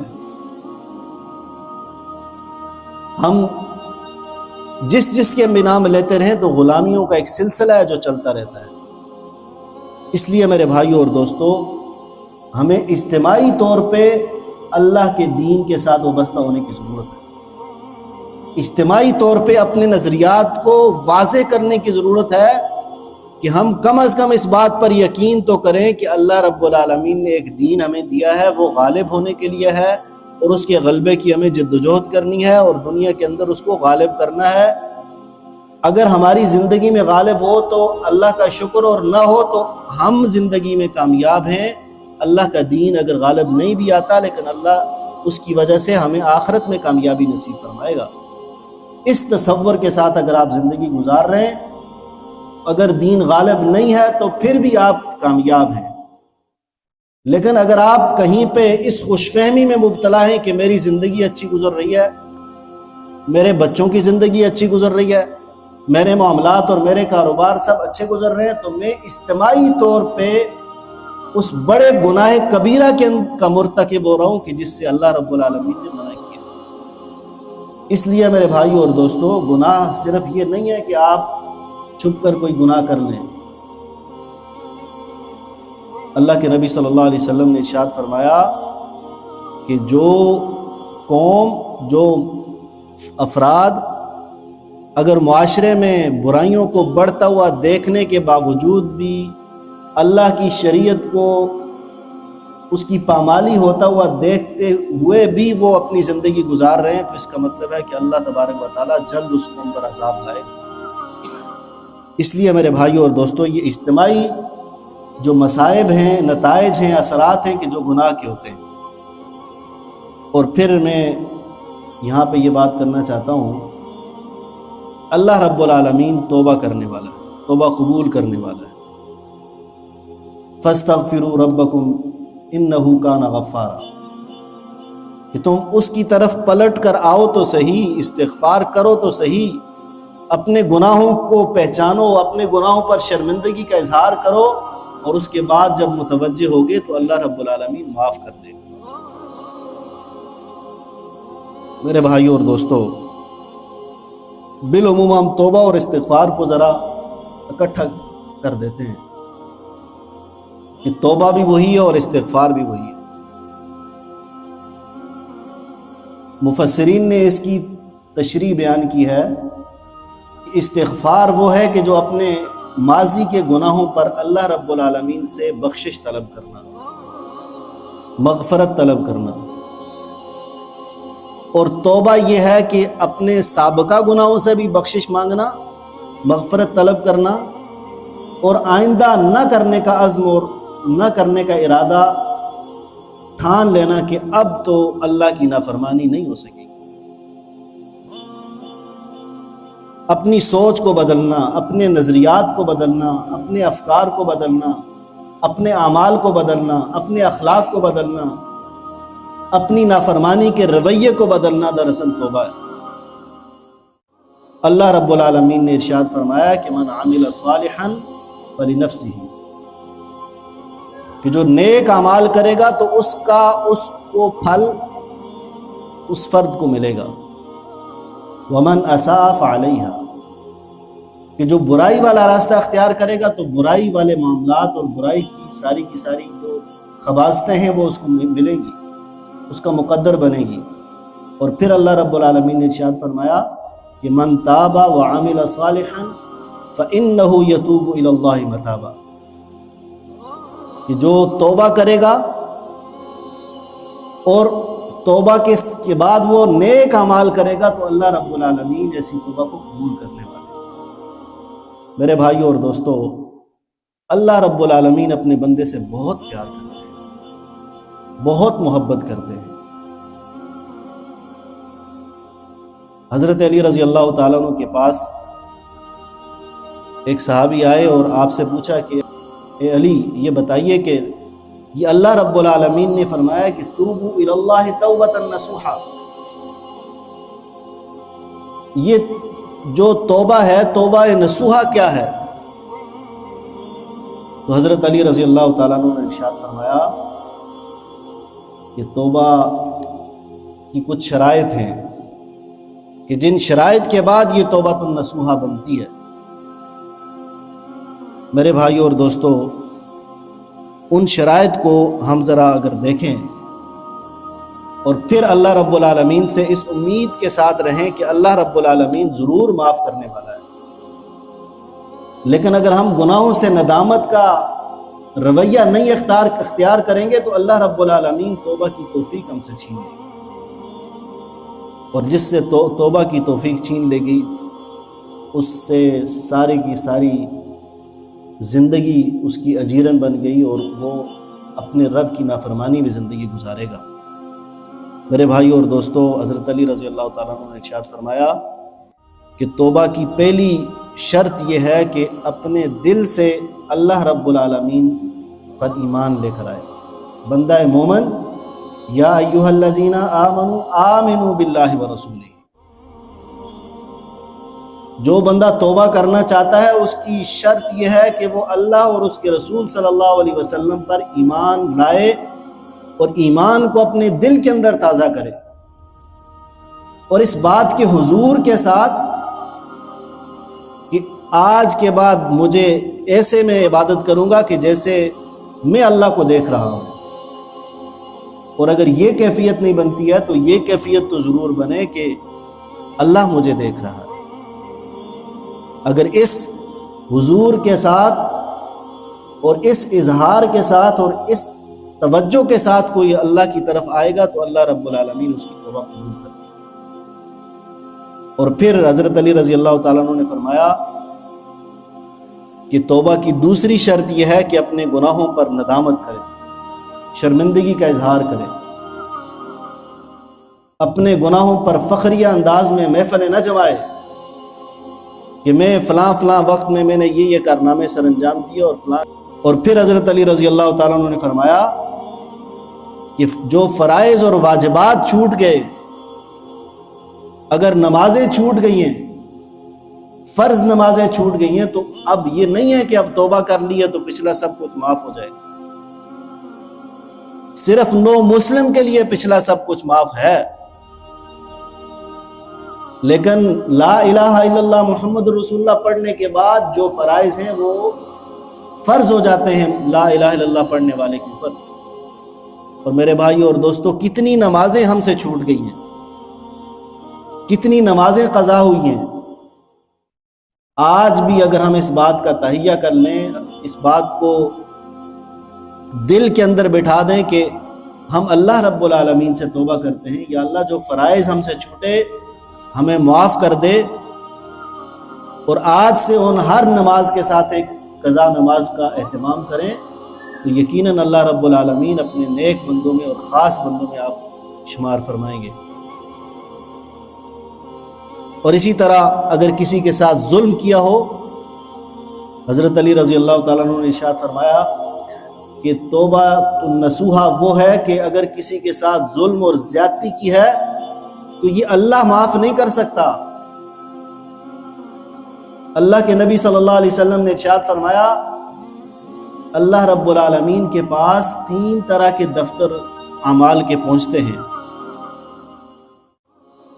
ہم جس کے بھی نام لیتے رہیں تو غلامیوں کا ایک سلسلہ ہے جو چلتا رہتا ہے۔ اس لیے میرے بھائیو اور دوستو، ہمیں اجتماعی طور پہ اللہ کے دین کے ساتھ وابستہ ہونے کی ضرورت ہے۔ اجتماعی طور پہ اپنے نظریات کو واضح کرنے کی ضرورت ہے کہ ہم کم از کم اس بات پر یقین تو کریں کہ اللہ رب العالمین نے ایک دین ہمیں دیا ہے، وہ غالب ہونے کے لیے ہے، اور اس کے غلبے کی ہمیں جد و جہد کرنی ہے اور دنیا کے اندر اس کو غالب کرنا ہے۔ اگر ہماری زندگی میں غالب ہو تو اللہ کا شکر، اور نہ ہو تو ہم زندگی میں کامیاب ہیں۔ اللہ کا دین اگر غالب نہیں بھی آتا، لیکن اللہ اس کی وجہ سے ہمیں آخرت میں کامیابی نصیب فرمائے گا۔ اس تصور کے ساتھ اگر آپ زندگی گزار رہے ہیں، اگر دین غالب نہیں ہے تو پھر بھی آپ کامیاب ہیں۔ لیکن اگر آپ کہیں پہ اس خوش فہمی میں مبتلا ہیں کہ میری زندگی اچھی گزر رہی ہے، میرے بچوں کی زندگی اچھی گزر رہی ہے، میرے معاملات اور میرے کاروبار سب اچھے گزر رہے ہیں، تو میں اجتماعی طور پہ اس بڑے گناہ کبیرہ کا مرتکب ہو رہا ہوں کہ جس سے اللہ رب العالمین نے منع کیا۔ اس لیے میرے بھائیو اور دوستو، گناہ صرف یہ نہیں ہے کہ آپ چھپ کر کوئی گناہ کر لیں۔ اللہ کے نبی صلی اللہ علیہ وسلم نے ارشاد فرمایا کہ جو قوم، جو افراد اگر معاشرے میں برائیوں کو بڑھتا ہوا دیکھنے کے باوجود بھی اللہ کی شریعت کو اس کی پامالی ہوتا ہوا دیکھتے ہوئے بھی وہ اپنی زندگی گزار رہے ہیں، تو اس کا مطلب ہے کہ اللہ تبارک و تعالیٰ جلد اس قوم پر عذاب لائے گا۔ اس لیے میرے بھائیو اور دوستو، یہ اجتماعی جو مصائب ہیں، نتائج ہیں، اثرات ہیں کہ جو گناہ کے ہوتے ہیں۔ اور پھر میں یہاں پہ یہ بات کرنا چاہتا ہوں، اللہ رب العالمین توبہ کرنے والا ہے، توبہ قبول کرنے والا ہے۔ فاستغفروا ربکم انہ کان غفارا، کہ تم اس کی طرف پلٹ کر آؤ تو صحیح، استغفار کرو تو صحیح، اپنے گناہوں کو پہچانو، اپنے گناہوں پر شرمندگی کا اظہار کرو، اور اس کے بعد جب متوجہ ہوگے تو اللہ رب العالمین معاف کر دے گا۔ میرے بھائیوں اور دوستو، بالعموم ہم توبہ اور استغفار کو ذرا اکٹھا کر دیتے ہیں کہ توبہ بھی وہی ہے اور استغفار بھی وہی ہے۔ مفسرین نے اس کی تشریح بیان کی ہے کہ استغفار وہ ہے کہ جو اپنے ماضی کے گناہوں پر اللہ رب العالمین سے بخشش طلب کرنا، مغفرت طلب کرنا، اور توبہ یہ ہے کہ اپنے سابقہ گناہوں سے بھی بخشش مانگنا، مغفرت طلب کرنا، اور آئندہ نہ کرنے کا عزم اور نہ کرنے کا ارادہ ٹھان لینا کہ اب تو اللہ کی نافرمانی نہیں ہو سکے گی۔ اپنی سوچ کو بدلنا، اپنے نظریات کو بدلنا، اپنے افکار کو بدلنا، اپنے اعمال کو بدلنا، اپنے اخلاق کو بدلنا، اپنی نافرمانی کے رویے کو بدلنا دراصل توبہ ہے۔ اللہ رب العالمین نے ارشاد فرمایا کہ من عمل صالحا فلنفسہ، کہ جو نیک اعمال کرے گا تو اس کو پھل اس فرد کو ملے گا۔ ومن اساء فعلیہا، کہ جو برائی والا راستہ اختیار کرے گا تو برائی والے معاملات اور برائی کی ساری جو خباثتیں ہیں وہ اس کو ملیں گی، اس کا مقدر بنے گی۔ اور پھر اللہ رب العالمین نے ارشاد فرمایا کہ من تاب وعمل صالحا فإنہ یتوب الی اللہ متابا، کہ جو توبہ کرے گا اور توبہ کے بعد وہ نیک اعمال کرے گا تو اللہ رب العالمین ایسی توبہ کو قبول کرنے والے ہیں۔ میرے بھائیوں اور دوستو، اللہ رب العالمین اپنے بندے سے بہت پیار کرتے ہیں، بہت محبت کرتے ہیں۔ حضرت علی رضی اللہ تعالیٰ عنہ کے پاس ایک صحابی آئے اور آپ سے پوچھا کہ اے علی، یہ بتائیے کہ یہ اللہ رب العالمین نے فرمایا کہ توبوا الی اللہ توبۃ نصوحا، یہ جو توبہ ہے، توبہ نصوحا کیا ہے؟ تو حضرت علی رضی اللہ تعالیٰ عنہ نے ارشاد فرمایا کہ توبہ کی کچھ شرائط ہیں کہ جن شرائط کے بعد یہ توبۃ النصوحا بنتی ہے۔ میرے بھائیوں اور دوستو، ان شرائط کو ہم ذرا اگر دیکھیں اور پھر اللہ رب العالمین سے اس امید کے ساتھ رہیں کہ اللہ رب العالمین ضرور معاف کرنے والا ہے، لیکن اگر ہم گناہوں سے ندامت کا رویہ نہیں اختیار کریں گے تو اللہ رب العالمین توبہ کی توفیق ہم سے چھین لے گی، اور جس سے توبہ کی توفیق چھین لے گی اس سے ساری کی ساری زندگی اس کی اجیرن بن گئی اور وہ اپنے رب کی نافرمانی میں زندگی گزارے گا۔ میرے بھائیوں اور دوستو، حضرت علی رضی اللہ تعالیٰ عنہ نے ارشاد فرمایا کہ توبہ کی پہلی شرط یہ ہے کہ اپنے دل سے اللہ رب العالمین پر ایمان لے کر آئے۔ بندہ مومن، یا ایھا الذین آمنوا آمنوا باللہ ورسولہ، جو بندہ توبہ کرنا چاہتا ہے اس کی شرط یہ ہے کہ وہ اللہ اور اس کے رسول صلی اللہ علیہ وسلم پر ایمان لائے اور ایمان کو اپنے دل کے اندر تازہ کرے، اور اس بات کے حضور کے ساتھ کہ آج کے بعد مجھے ایسے میں عبادت کروں گا کہ جیسے میں اللہ کو دیکھ رہا ہوں۔ اور اگر یہ کیفیت نہیں بنتی ہے تو یہ کیفیت تو ضرور بنے کہ اللہ مجھے دیکھ رہا ہے۔ اگر اس حضور کے ساتھ اور اس اظہار کے ساتھ اور اس توجہ کے ساتھ کوئی اللہ کی طرف آئے گا تو اللہ رب العالمین اس کی توبہ قبول کرے گا۔ اور پھر حضرت علی رضی اللہ تعالیٰ عنہ نے فرمایا کہ توبہ کی دوسری شرط یہ ہے کہ اپنے گناہوں پر ندامت کرے، شرمندگی کا اظہار کرے، اپنے گناہوں پر فخریہ انداز میں محفلیں نہ جمائے کہ میں فلاں وقت میں نے یہ کارنامے سر انجام دیے اور فلاں۔ اور پھر حضرت علی رضی اللہ تعالیٰ عنہ نے فرمایا کہ جو فرائض اور واجبات چھوٹ گئے، اگر نمازیں چھوٹ گئی ہیں، فرض نمازیں چھوٹ گئی ہیں، تو اب یہ نہیں ہے کہ اب توبہ کر لی ہے تو پچھلا سب کچھ معاف ہو جائے گا۔ صرف نو مسلم کے لیے پچھلا سب کچھ معاف ہے، لیکن لا الہ الا اللہ محمد رسول اللہ پڑھنے کے بعد جو فرائض ہیں وہ فرض ہو جاتے ہیں لا الہ الا اللہ پڑھنے والے کے اوپر۔ اور میرے بھائی اور دوستو، کتنی نمازیں ہم سے چھوٹ گئی ہیں، کتنی نمازیں قضا ہوئی ہیں۔ آج بھی اگر ہم اس بات کا تہیہ کر لیں، اس بات کو دل کے اندر بٹھا دیں کہ ہم اللہ رب العالمین سے توبہ کرتے ہیں، یا اللہ جو فرائض ہم سے چھوٹے ہمیں معاف کر دے، اور آج سے ان ہر نماز کے ساتھ ایک قضا نماز کا اہتمام کریں، تو یقیناً اللہ رب العالمین اپنے نیک بندوں میں اور خاص بندوں میں آپ شمار فرمائیں گے۔ اور اسی طرح اگر کسی کے ساتھ ظلم کیا ہو، حضرت علی رضی اللہ تعالیٰ عنہ نے ارشاد فرمایا کہ توبہ النصوحہ وہ ہے کہ اگر کسی کے ساتھ ظلم اور زیادتی کی ہے تو یہ اللہ معاف نہیں کر سکتا۔ اللہ کے نبی صلی اللہ علیہ وسلم نے ارشاد فرمایا، اللہ رب العالمین کے پاس 3 طرح کے دفتر اعمال کے پہنچتے ہیں۔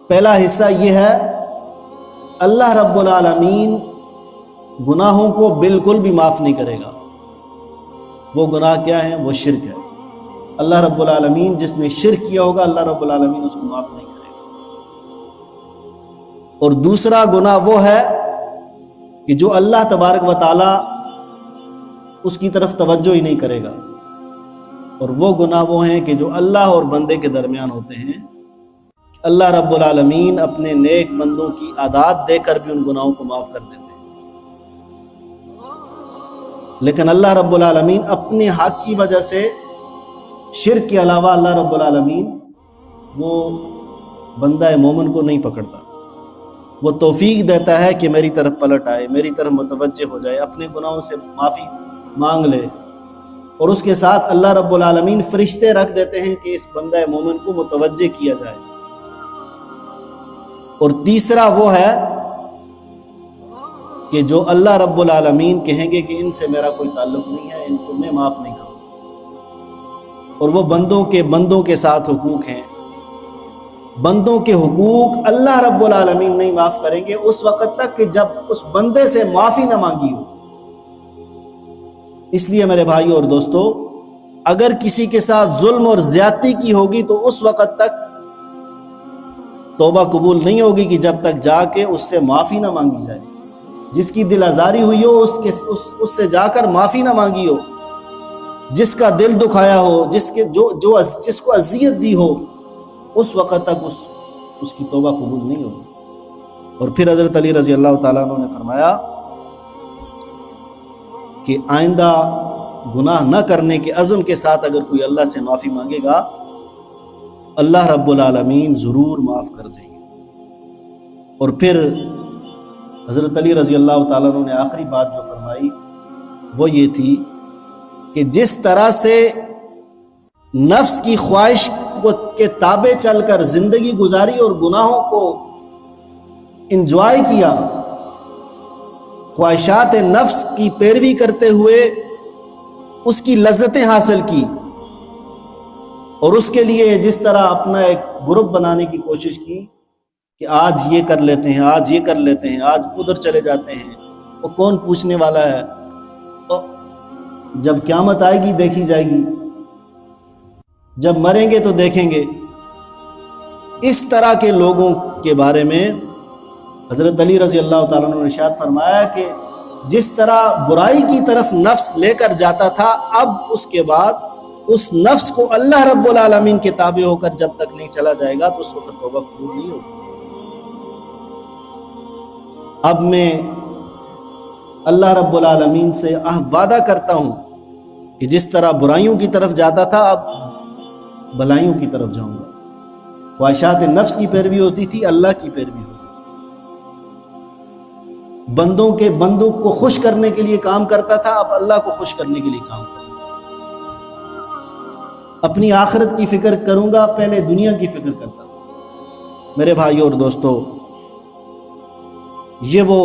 پہلا حصہ یہ ہے، اللہ رب العالمین گناہوں کو بالکل بھی معاف نہیں کرے گا۔ وہ گناہ کیا ہیں؟ وہ شرک ہے۔ اللہ رب العالمین جس نے شرک کیا ہوگا، اللہ رب العالمین اس کو معاف نہیں کرے گا۔ اور دوسرا گناہ وہ ہے کہ جو اللہ تبارک و تعالی اس کی طرف توجہ ہی نہیں کرے گا، اور وہ گناہ وہ ہیں کہ جو اللہ اور بندے کے درمیان ہوتے ہیں۔ اللہ رب العالمین اپنے نیک بندوں کی عادات دے کر بھی ان گناہوں کو معاف کر دیتے ہیں، لیکن اللہ رب العالمین اپنے حق کی وجہ سے شرک کے علاوہ اللہ رب العالمین وہ بندہ مومن کو نہیں پکڑتا۔ وہ توفیق دیتا ہے کہ میری طرف پلٹ آئے، میری طرف متوجہ ہو جائے، اپنے گناہوں سے معافی مانگ لے، اور اس کے ساتھ اللہ رب العالمین فرشتے رکھ دیتے ہیں کہ اس بندہ مومن کو متوجہ کیا جائے۔ اور تیسرا وہ ہے کہ جو اللہ رب العالمین کہیں گے کہ ان سے میرا کوئی تعلق نہیں ہے، ان کو میں معاف نہیں کروں۔ اور وہ بندوں کے ساتھ حقوق ہیں، بندوں کے حقوق اللہ رب العالمین نہیں معاف کریں گے اس وقت تک کہ جب اس بندے سے معافی نہ مانگی ہو۔ اس لیے میرے بھائی اور دوستو، اگر کسی کے ساتھ ظلم اور زیادتی کی ہوگی تو اس وقت تک توبہ قبول نہیں ہوگی کہ جب تک جا کے اس سے معافی نہ مانگی جائے۔ جس کی دل آزاری ہوئی ہو اس سے جا کر معافی نہ مانگی ہو، جس کا دل دکھایا ہو، جس کو اذیت دی ہو، اس وقت تک اس کی توبہ قبول نہیں ہوگی۔ اور پھر حضرت علی رضی اللہ تعالیٰ عنہ نے فرمایا کہ آئندہ گناہ نہ کرنے کے عزم کے ساتھ اگر کوئی اللہ سے معافی مانگے گا، اللہ رب العالمین ضرور معاف کر دیں گے۔ اور پھر حضرت علی رضی اللہ تعالیٰ عنہ نے آخری بات جو فرمائی وہ یہ تھی کہ جس طرح سے نفس کی خواہش کے تابع چل کر زندگی گزاری اور گناہوں کو انجوائے کیا، خواہشات نفس کی پیروی کرتے ہوئے اس کی لذتیں حاصل کی، اور اس کے لیے جس طرح اپنا ایک گروپ بنانے کی کوشش کی کہ آج یہ کر لیتے ہیں، آج یہ کر لیتے ہیں، آج ادھر چلے جاتے ہیں، وہ کون پوچھنے والا ہے، جب قیامت آئے گی دیکھی جائے گی، جب مریں گے تو دیکھیں گے۔ اس طرح کے لوگوں کے بارے میں حضرت علی رضی اللہ تعالیٰ عنہ نے ارشاد فرمایا کہ جس طرح برائی کی طرف نفس لے کر جاتا تھا، اب اس کے بعد اس نفس کو اللہ رب العالمین کے تابع ہو کر جب تک نہیں چلا جائے گا تو اس وقت توبہ قبول نہیں ہوگی۔ اب میں اللہ رب العالمین سے وعدہ کرتا ہوں کہ جس طرح برائیوں کی طرف جاتا تھا اب بھلائیوں کی طرف جاؤں گا۔ خواہشات نفس کی پیروی ہوتی تھی، اللہ کی پیروی ہوتی، بندوں کو خوش کرنے کے لیے کام کرتا تھا، اب اللہ کو خوش کرنے کے لیے کام کروں گا۔ اپنی آخرت کی فکر کروں گا، پہلے دنیا کی فکر کرتا تھا۔ میرے بھائیوں اور دوستو، یہ وہ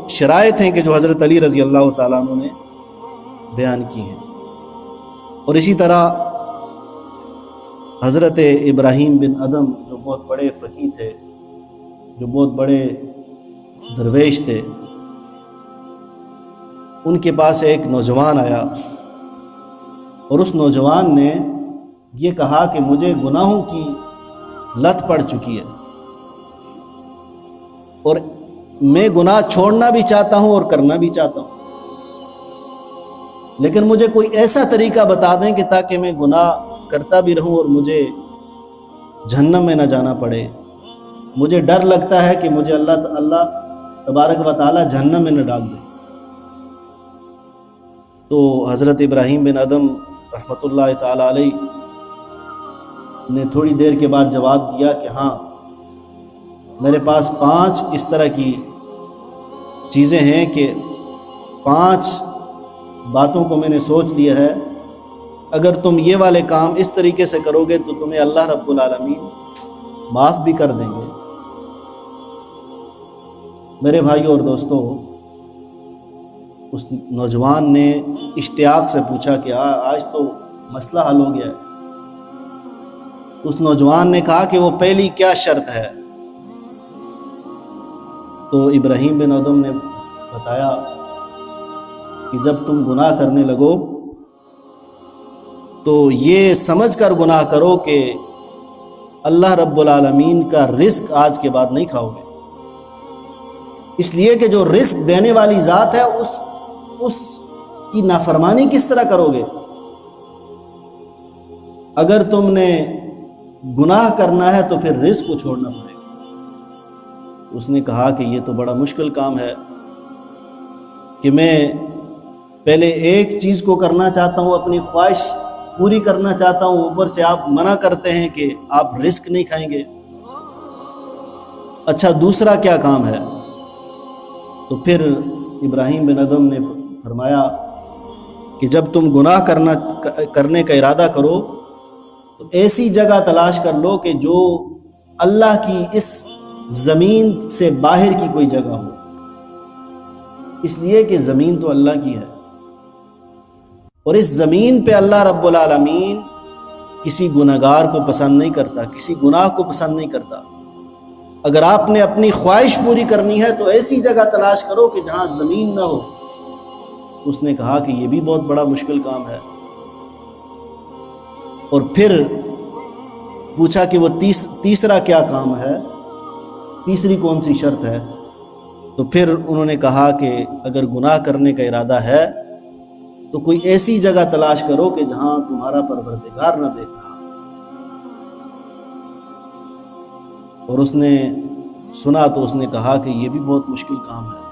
شرائط ہیں کہ جو حضرت علی رضی اللہ تعالیٰ عنہ نے بیان کی ہیں۔ اور اسی طرح حضرت ابراہیم بن ادم جو بہت بڑے فقیہ تھے، جو بہت بڑے درویش تھے، ان کے پاس ایک نوجوان آیا اور اس نوجوان نے یہ کہا کہ مجھے گناہوں کی لت پڑ چکی ہے اور میں گناہ چھوڑنا بھی چاہتا ہوں اور کرنا بھی چاہتا ہوں، لیکن مجھے کوئی ایسا طریقہ بتا دیں کہ تاکہ میں گناہ کرتا بھی رہوں اور مجھے جہنم میں نہ جانا پڑے۔ مجھے ڈر لگتا ہے کہ مجھے اللہ تبارک و تعالی جہنم میں نہ ڈال دے۔ تو حضرت ابراہیم بن ادم رحمۃ اللہ تعالی علیہ نے تھوڑی دیر کے بعد جواب دیا کہ ہاں، میرے پاس 5 اس طرح کی چیزیں ہیں کہ 5 باتوں کو میں نے سوچ لیا ہے، اگر تم یہ والے کام اس طریقے سے کرو گے تو تمہیں اللہ رب العالمین معاف بھی کر دیں گے۔ میرے بھائیوں اور دوستو، اس نوجوان نے اشتیاق سے پوچھا کہ آج تو مسئلہ حل ہو گیا ہے۔ اس نوجوان نے کہا کہ وہ پہلی کیا شرط ہے؟ تو ابراہیم بن ادم نے بتایا کہ جب تم گناہ کرنے لگو تو یہ سمجھ کر گناہ کرو کہ اللہ رب العالمین کا رزق آج کے بعد نہیں کھاؤ گے، اس لیے کہ جو رزق دینے والی ذات ہے اس کی نافرمانی کس طرح کرو گے؟ اگر تم نے گناہ کرنا ہے تو پھر رزق کو چھوڑنا پڑے گا۔ اس نے کہا کہ یہ تو بڑا مشکل کام ہے کہ میں پہلے ایک چیز کو کرنا چاہتا ہوں، اپنی خواہش پوری کرنا چاہتا ہوں، اوپر سے آپ منع کرتے ہیں کہ آپ رزق نہیں کھائیں گے۔ اچھا دوسرا کیا کام ہے؟ تو پھر ابراہیم بن ادم نے فرمایا کہ جب تم گناہ کرنے کا ارادہ کرو تو ایسی جگہ تلاش کر لو کہ جو اللہ کی اس زمین سے باہر کی کوئی جگہ ہو، اس لیے کہ زمین تو اللہ کی ہے اور اس زمین پہ اللہ رب العالمین کسی گناہگار کو پسند نہیں کرتا، کسی گناہ کو پسند نہیں کرتا۔ اگر آپ نے اپنی خواہش پوری کرنی ہے تو ایسی جگہ تلاش کرو کہ جہاں زمین نہ ہو۔ اس نے کہا کہ یہ بھی بہت بڑا مشکل کام ہے، اور پھر پوچھا کہ وہ تیسرا کیا کام ہے، تیسری کون سی شرط ہے؟ تو پھر انہوں نے کہا کہ اگر گناہ کرنے کا ارادہ ہے تو کوئی ایسی جگہ تلاش کرو کہ جہاں تمہارا پروردگار نہ دیکھ رہا۔ اور اس نے سنا تو اس نے کہا کہ یہ بھی بہت مشکل کام ہے،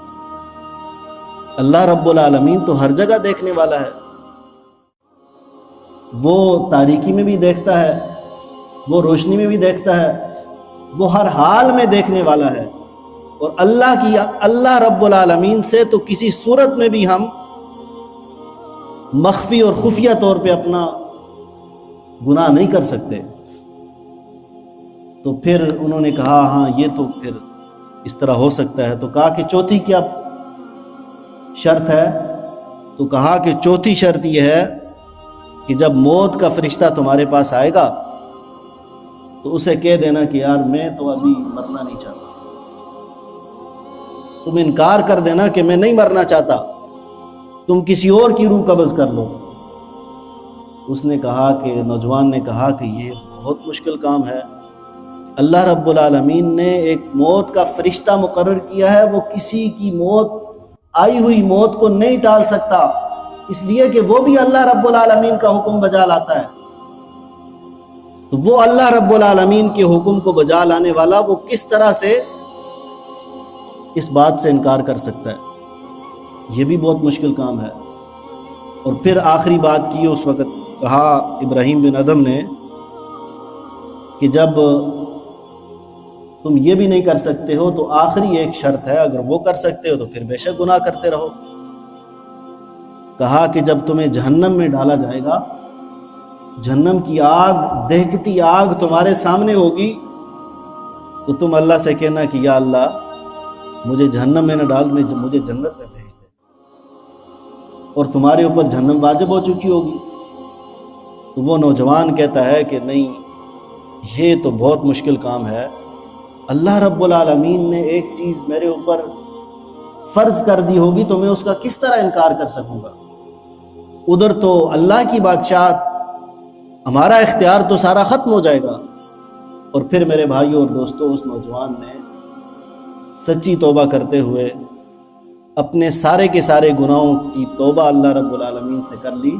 اللہ رب العالمین تو ہر جگہ دیکھنے والا ہے، وہ تاریکی میں بھی دیکھتا ہے، وہ روشنی میں بھی دیکھتا ہے، وہ ہر حال میں دیکھنے والا ہے، اور اللہ رب العالمین سے تو کسی صورت میں بھی ہم مخفی اور خفیہ طور پہ اپنا گناہ نہیں کر سکتے۔ تو پھر انہوں نے کہا ہاں یہ تو پھر اس طرح ہو سکتا ہے۔ تو کہا کہ چوتھی کیا شرط ہے؟ تو کہا کہ چوتھی شرط یہ ہے کہ جب موت کا فرشتہ تمہارے پاس آئے گا تو اسے کہہ دینا کہ یار میں تو ابھی مرنا نہیں چاہتا، تم انکار کر دینا کہ میں نہیں مرنا چاہتا، تم کسی اور کی روح قبض کر لو۔ اس نے کہا کہ نوجوان نے کہا کہ یہ بہت مشکل کام ہے، اللہ رب العالمین نے ایک موت کا فرشتہ مقرر کیا ہے، وہ کسی کی آئی ہوئی موت کو نہیں ٹال سکتا، اس لیے کہ وہ بھی اللہ رب العالمین کا حکم بجا لاتا ہے۔ تو وہ اللہ رب العالمین کے حکم کو بجا لانے والا وہ کس طرح سے اس بات سے انکار کر سکتا ہے؟ یہ بھی بہت مشکل کام ہے۔ اور پھر آخری بات کی، اس وقت کہا ابراہیم بن ادم نے کہ جب تم یہ بھی نہیں کر سکتے ہو تو آخری ایک شرط ہے، اگر وہ کر سکتے ہو تو پھر بے شک گناہ کرتے رہو۔ کہا کہ جب تمہیں جہنم میں ڈالا جائے گا، جہنم کی آگ، دہکتی آگ تمہارے سامنے ہوگی، تو تم اللہ سے کہنا کہ یا اللہ مجھے جہنم میں نہ ڈال، مجھے جنت میں بھیج دے، اور تمہارے اوپر جہنم واجب ہو چکی ہوگی۔ تو وہ نوجوان کہتا ہے کہ نہیں، یہ تو بہت مشکل کام ہے، اللہ رب العالمین نے ایک چیز میرے اوپر فرض کر دی ہوگی تو میں اس کا کس طرح انکار کر سکوں گا؟ ادھر تو اللہ کی بادشاہت، ہمارا اختیار تو سارا ختم ہو جائے گا۔ اور پھر میرے بھائیوں اور دوستوں، اس نوجوان نے سچی توبہ کرتے ہوئے اپنے سارے کے سارے گناہوں کی توبہ اللہ رب العالمین سے کر لی،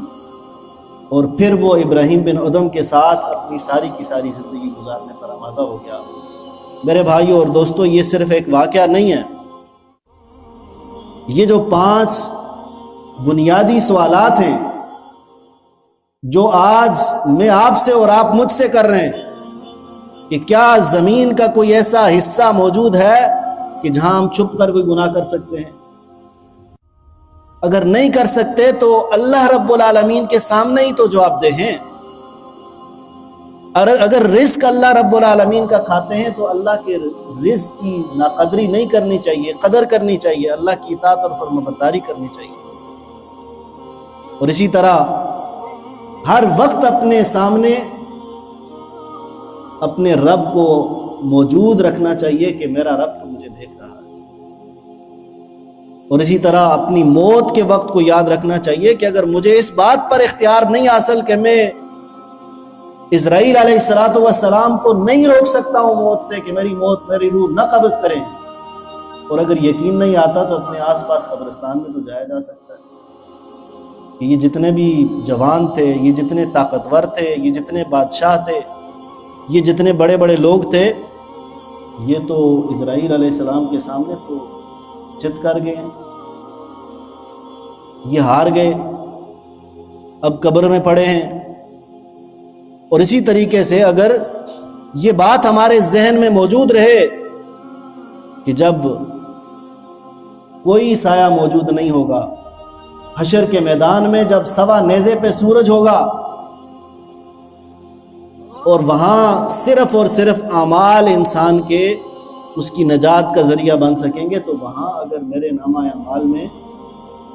اور پھر وہ ابراہیم بن ادھم کے ساتھ اپنی ساری کی ساری زندگی گزارنے پر آمادہ ہو گیا۔ میرے بھائیوں اور دوستوں، یہ صرف ایک واقعہ نہیں ہے، یہ جو 5 بنیادی سوالات ہیں جو آج میں آپ سے اور آپ مجھ سے کر رہے ہیں کہ کیا زمین کا کوئی ایسا حصہ موجود ہے کہ جہاں ہم چھپ کر کوئی گناہ کر سکتے ہیں؟ اگر نہیں کر سکتے تو اللہ رب العالمین کے سامنے ہی تو جواب دہ ہیں۔ اگر رزق اللہ رب العالمین کا کھاتے ہیں تو اللہ کے رزق کی ناقدری نہیں کرنی چاہیے، قدر کرنی چاہیے، اللہ کی اطاعت اور فرمانبرداری کرنی چاہیے۔ اور اسی طرح ہر وقت اپنے سامنے اپنے رب کو موجود رکھنا چاہیے کہ میرا رب تو مجھے دیکھ رہا ہے۔ اور اسی طرح اپنی موت کے وقت کو یاد رکھنا چاہیے کہ اگر مجھے اس بات پر اختیار نہیں حاصل کہ میں اسرائیل علیہ السلام کو نہیں روک سکتا ہوں موت سے کہ میری روح نہ قبض کریں، اور اگر یقین نہیں آتا تو اپنے آس پاس قبرستان میں تو جایا جا سکتا ہے کہ یہ جتنے بھی جوان تھے، یہ جتنے طاقتور تھے، یہ جتنے بادشاہ تھے، یہ جتنے بڑے بڑے لوگ تھے، یہ تو اسرائیل علیہ السلام کے سامنے تو چت کر گئے، یہ ہار گئے، اب قبر میں پڑے ہیں۔ اور اسی طریقے سے اگر یہ بات ہمارے ذہن میں موجود رہے کہ جب کوئی سایہ موجود نہیں ہوگا، حشر کے میدان میں جب سوا نیزے پہ سورج ہوگا اور وہاں صرف اور صرف اعمال انسان کے اس کی نجات کا ذریعہ بن سکیں گے، تو وہاں اگر میرے نامہ اعمال میں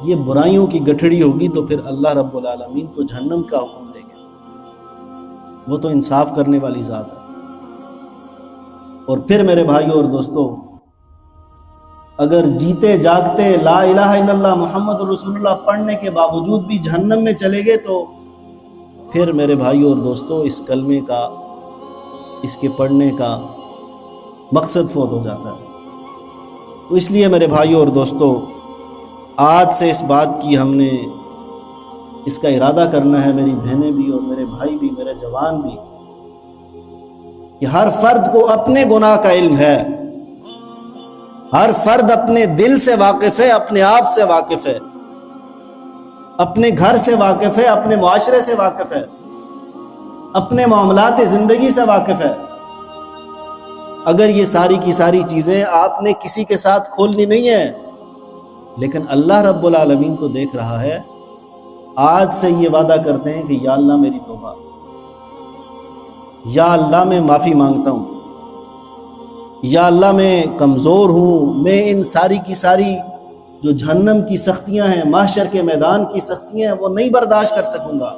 یہ برائیوں کی گٹھڑی ہوگی تو پھر اللہ رب العالمین تو جہنم کا حکم دے گا۔ وہ تو انصاف کرنے والی ذات ہے۔ اور پھر میرے بھائیوں اور دوستوں، اگر جیتے جاگتے لا الہ الا اللہ محمد رسول اللہ پڑھنے کے باوجود بھی جہنم میں چلے گئے تو پھر میرے بھائیوں اور دوستوں اس کلمے کا، اس کے پڑھنے کا مقصد فوت ہو جاتا ہے۔ تو اس لیے میرے بھائیوں اور دوستوں، آج سے اس بات کی ہم نے اس کا ارادہ کرنا ہے، میری بہنیں بھی اور میرے بھائی بھی، میرے جوان بھی، کہ ہر فرد کو اپنے گناہ کا علم ہے، ہر فرد اپنے دل سے واقف ہے، اپنے آپ سے واقف ہے، اپنے گھر سے واقف ہے، اپنے معاشرے سے واقف ہے، اپنے معاملات زندگی سے واقف ہے۔ اگر یہ ساری کی ساری چیزیں آپ نے کسی کے ساتھ کھولنی نہیں ہے، لیکن اللہ رب العالمین تو دیکھ رہا ہے، آج سے یہ وعدہ کرتے ہیں کہ یا اللہ میری توبہ، یا اللہ میں معافی مانگتا ہوں، یا اللہ میں کمزور ہوں، میں ان ساری کی ساری جو جہنم کی سختیاں ہیں، محشر کے میدان کی سختیاں ہیں، وہ نہیں برداشت کر سکوں گا۔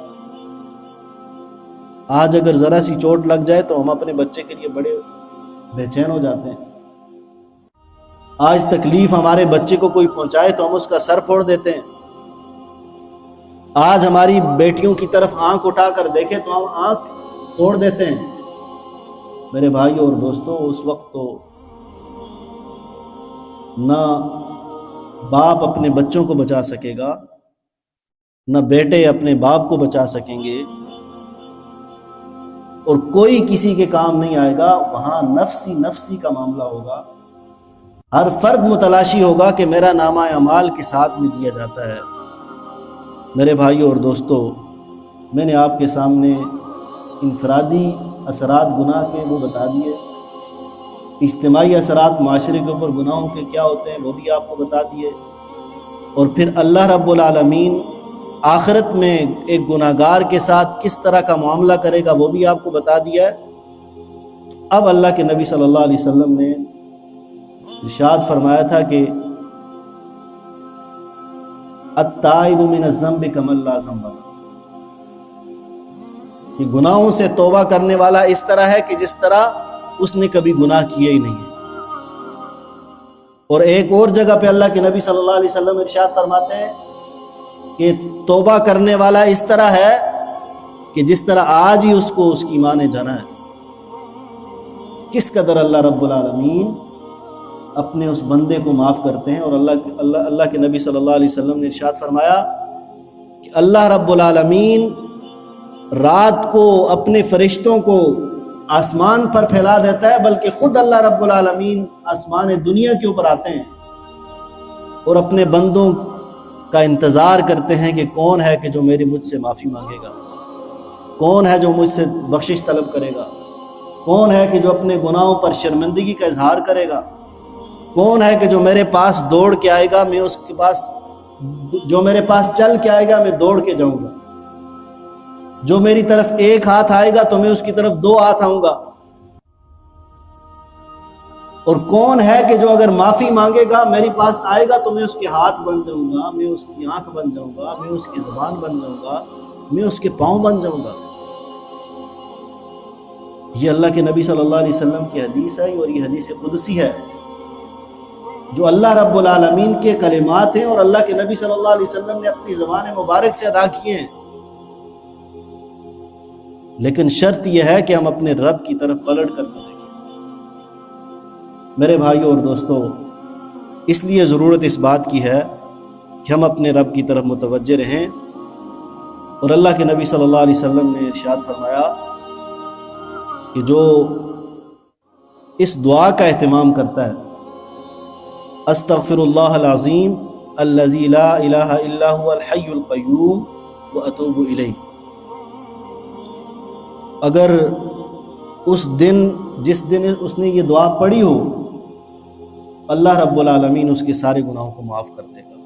آج اگر ذرا سی چوٹ لگ جائے تو ہم اپنے بچے کے لیے بڑے بے چین ہو جاتے ہیں۔ آج تکلیف ہمارے بچے کو کوئی پہنچائے تو ہم اس کا سر پھوڑ دیتے ہیں۔ آج ہماری بیٹیوں کی طرف آنکھ اٹھا کر دیکھیں تو ہم آنکھ توڑ دیتے ہیں۔ میرے بھائیوں اور دوستوں، اس وقت تو نہ باپ اپنے بچوں کو بچا سکے گا، نہ بیٹے اپنے باپ کو بچا سکیں گے، اور کوئی کسی کے کام نہیں آئے گا۔ وہاں نفسی نفسی کا معاملہ ہوگا، ہر فرد متلاشی ہوگا کہ میرا نامہ اعمال کس ہاتھ میں دیا جاتا ہے۔ میرے بھائیوں اور دوستوں، میں نے آپ کے سامنے انفرادی اثرات گناہ کے وہ بتا دیے، اجتماعی اثرات معاشرے کے اوپر گناہوں کے کیا ہوتے ہیں وہ بھی آپ کو بتا دیے، اور پھر اللہ رب العالمین آخرت میں ایک گناہگار کے ساتھ کس طرح کا معاملہ کرے گا وہ بھی آپ کو بتا دیا ہے۔ اب اللہ کے نبی صلی اللہ علیہ وسلم نے ارشاد فرمایا تھا کہ التائب من الذنب کمن لا ذنب لہ، کہ گناہوں سے توبہ کرنے والا اس طرح ہے کہ جس طرح اس نے کبھی گناہ کیے ہی نہیں ہے۔ اور ایک اور جگہ پہ اللہ کے نبی صلی اللہ علیہ وسلم ارشاد فرماتے ہیں کہ توبہ کرنے والا اس طرح ہے کہ جس طرح آج ہی اس کو اس کی ماں نے جانا ہے۔ کس قدر اللہ رب العالمین اپنے اس بندے کو معاف کرتے ہیں۔ اور اللہ کے نبی صلی اللہ علیہ وسلم نے ارشاد فرمایا کہ اللہ رب العالمین رات کو اپنے فرشتوں کو آسمان پر پھیلا دیتا ہے، بلکہ خود اللہ رب العالمین آسمان دنیا کے اوپر آتے ہیں اور اپنے بندوں کا انتظار کرتے ہیں کہ کون ہے کہ جو مجھ سے معافی مانگے گا، کون ہے جو مجھ سے بخشش طلب کرے گا، کون ہے کہ جو اپنے گناہوں پر شرمندگی کا اظہار کرے گا، کون ہے کہ جو میرے پاس دوڑ کے آئے گا، میں اس کے پاس، جو میرے پاس چل کے آئے گا میں دوڑ کے جاؤں گا، جو میری طرف ایک ہاتھ آئے گا تو میں اس کی طرف 2 ہاتھ آؤں گا، اور کون ہے کہ جو اگر معافی مانگے گا میرے پاس آئے گا تو میں اس کے ہاتھ بن جاؤں گا، میں اس کی آنکھ بن جاؤں گا، میں اس کی زبان بن جاؤں گا، میں اس کے پاؤں بن جاؤں گا۔ یہ اللہ کے نبی صلی اللہ علیہ وسلم کی حدیث ہے، اور یہ حدیث قدسی ہے جو اللہ رب العالمین کے کلمات ہیں اور اللہ کے نبی صلی اللہ علیہ وسلم نے اپنی زبان مبارک سے ادا کیے ہیں۔ لیکن شرط یہ ہے کہ ہم اپنے رب کی طرف پلٹ کر کے دیکھیں۔ میرے بھائیوں اور دوستو، اس لیے ضرورت اس بات کی ہے کہ ہم اپنے رب کی طرف متوجہ رہیں۔ اور اللہ کے نبی صلی اللہ علیہ وسلم نے ارشاد فرمایا کہ جو اس دعا کا اہتمام کرتا ہے، استغفر اللہ العظیم الذی لا الہ الا هو الحی القیوم واتوب الیہ، اگر اس دن جس دن اس نے یہ دعا پڑھی ہو، اللہ رب العالمین اس کے سارے گناہوں کو معاف کر دے گا۔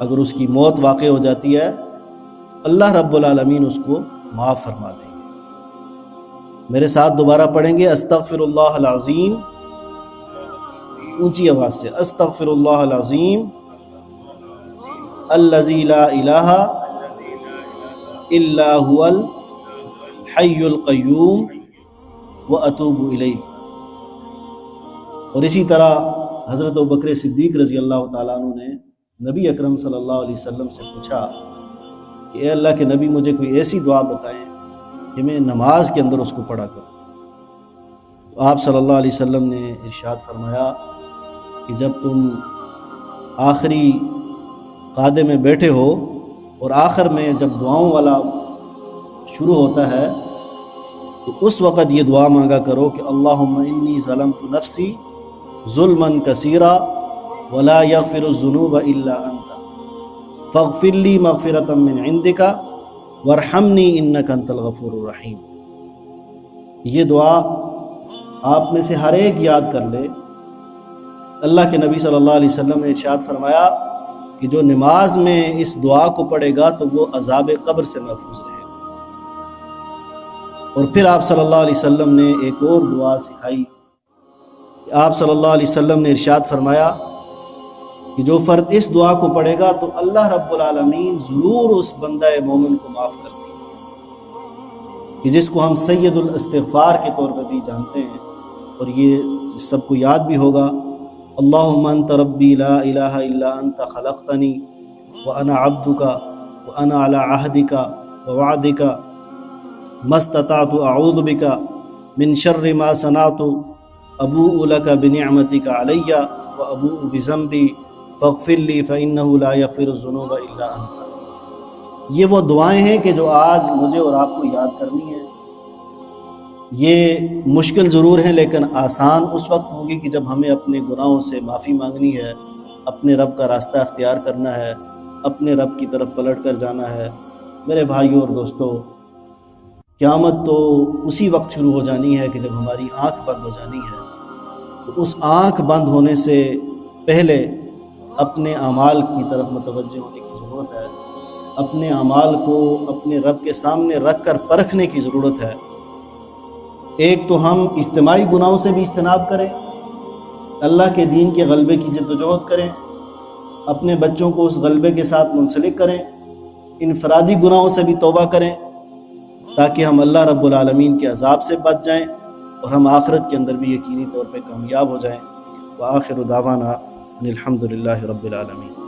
اگر اس کی موت واقع ہو جاتی ہے، اللہ رب العالمین اس کو معاف فرما دیں گے۔ میرے ساتھ دوبارہ پڑھیں گے، استغفر اللہ العظیم، اونچی آواز سے، استغفر اللہ العظیم الذی لا الہ الا هو الحی القیوم واتوب الیہ۔ اور اسی طرح حضرت ابوبکر صدیق رضی اللہ تعالیٰ عنہ نے نبی اکرم صلی اللہ علیہ وسلم سے پوچھا کہ اے اللہ کے نبی، مجھے کوئی ایسی دعا بتائیں کہ میں نماز کے اندر اس کو پڑھا کروں۔ تو آپ صلی اللہ علیہ وسلم نے ارشاد فرمایا کہ جب تم آخری قعدے میں بیٹھے ہو اور آخر میں جب دعاؤں والا شروع ہوتا ہے تو اس وقت یہ دعا مانگا کرو کہ اللہم انی ظلمت نفسی ظلما کثیرا ولا یغفر الذنوب الا انت فاغفر لی مغفرۃ من عندک وارحمنی انک انت الغفور الرحیم۔ یہ دعا آپ میں سے ہر ایک یاد کر لے۔ اللہ کے نبی صلی اللہ علیہ وسلم نے ارشاد فرمایا کہ جو نماز میں اس دعا کو پڑھے گا تو وہ عذاب قبر سے محفوظ رہے گا۔ اور پھر آپ صلی اللہ علیہ وسلم نے ایک اور دعا سکھائی کہ آپ صلی اللہ علیہ وسلم نے ارشاد فرمایا کہ جو فرد اس دعا کو پڑھے گا تو اللہ رب العالمین ضرور اس بندہ مومن کو معاف کر دے گا، کہ جس کو ہم سید الاستغفار کے طور پر بھی جانتے ہیں، اور یہ سب کو یاد بھی ہوگا، اللہم انت ربی لا الہ الا انت خلقتنی وانا عبدک وانا علی عہدک ووعدک ما استطعت اعوذ بک من شر ما صنعت ابوء لک بنعمتک علی وابوء بذنبی فاغفر لی فانہ لا یغفر الذنوب الا انت۔ یہ وہ دعائیں ہیں کہ جو آج مجھے اور آپ کو یاد کرنی ہیں۔ یہ مشکل ضرور ہیں لیکن آسان اس وقت ہوگی کہ جب ہمیں اپنے گناہوں سے معافی مانگنی ہے، اپنے رب کا راستہ اختیار کرنا ہے، اپنے رب کی طرف پلٹ کر جانا ہے۔ میرے بھائیوں اور دوستو، قیامت تو اسی وقت شروع ہو جانی ہے کہ جب ہماری آنکھ بند ہو جانی ہے۔ تو اس آنکھ بند ہونے سے پہلے اپنے اعمال کی طرف متوجہ ہونے کی ضرورت ہے، اپنے اعمال کو اپنے رب کے سامنے رکھ کر پرکھنے کی ضرورت ہے۔ ایک تو ہم اجتماعی گناہوں سے بھی اجتناب کریں، اللہ کے دین کے غلبے کی جدوجہد کریں، اپنے بچوں کو اس غلبے کے ساتھ منسلک کریں، انفرادی گناہوں سے بھی توبہ کریں تاکہ ہم اللہ رب العالمین کے عذاب سے بچ جائیں، اور ہم آخرت کے اندر بھی یقینی طور پہ کامیاب ہو جائیں۔ وآخر دعوانا ان الحمد للہ رب العالمین۔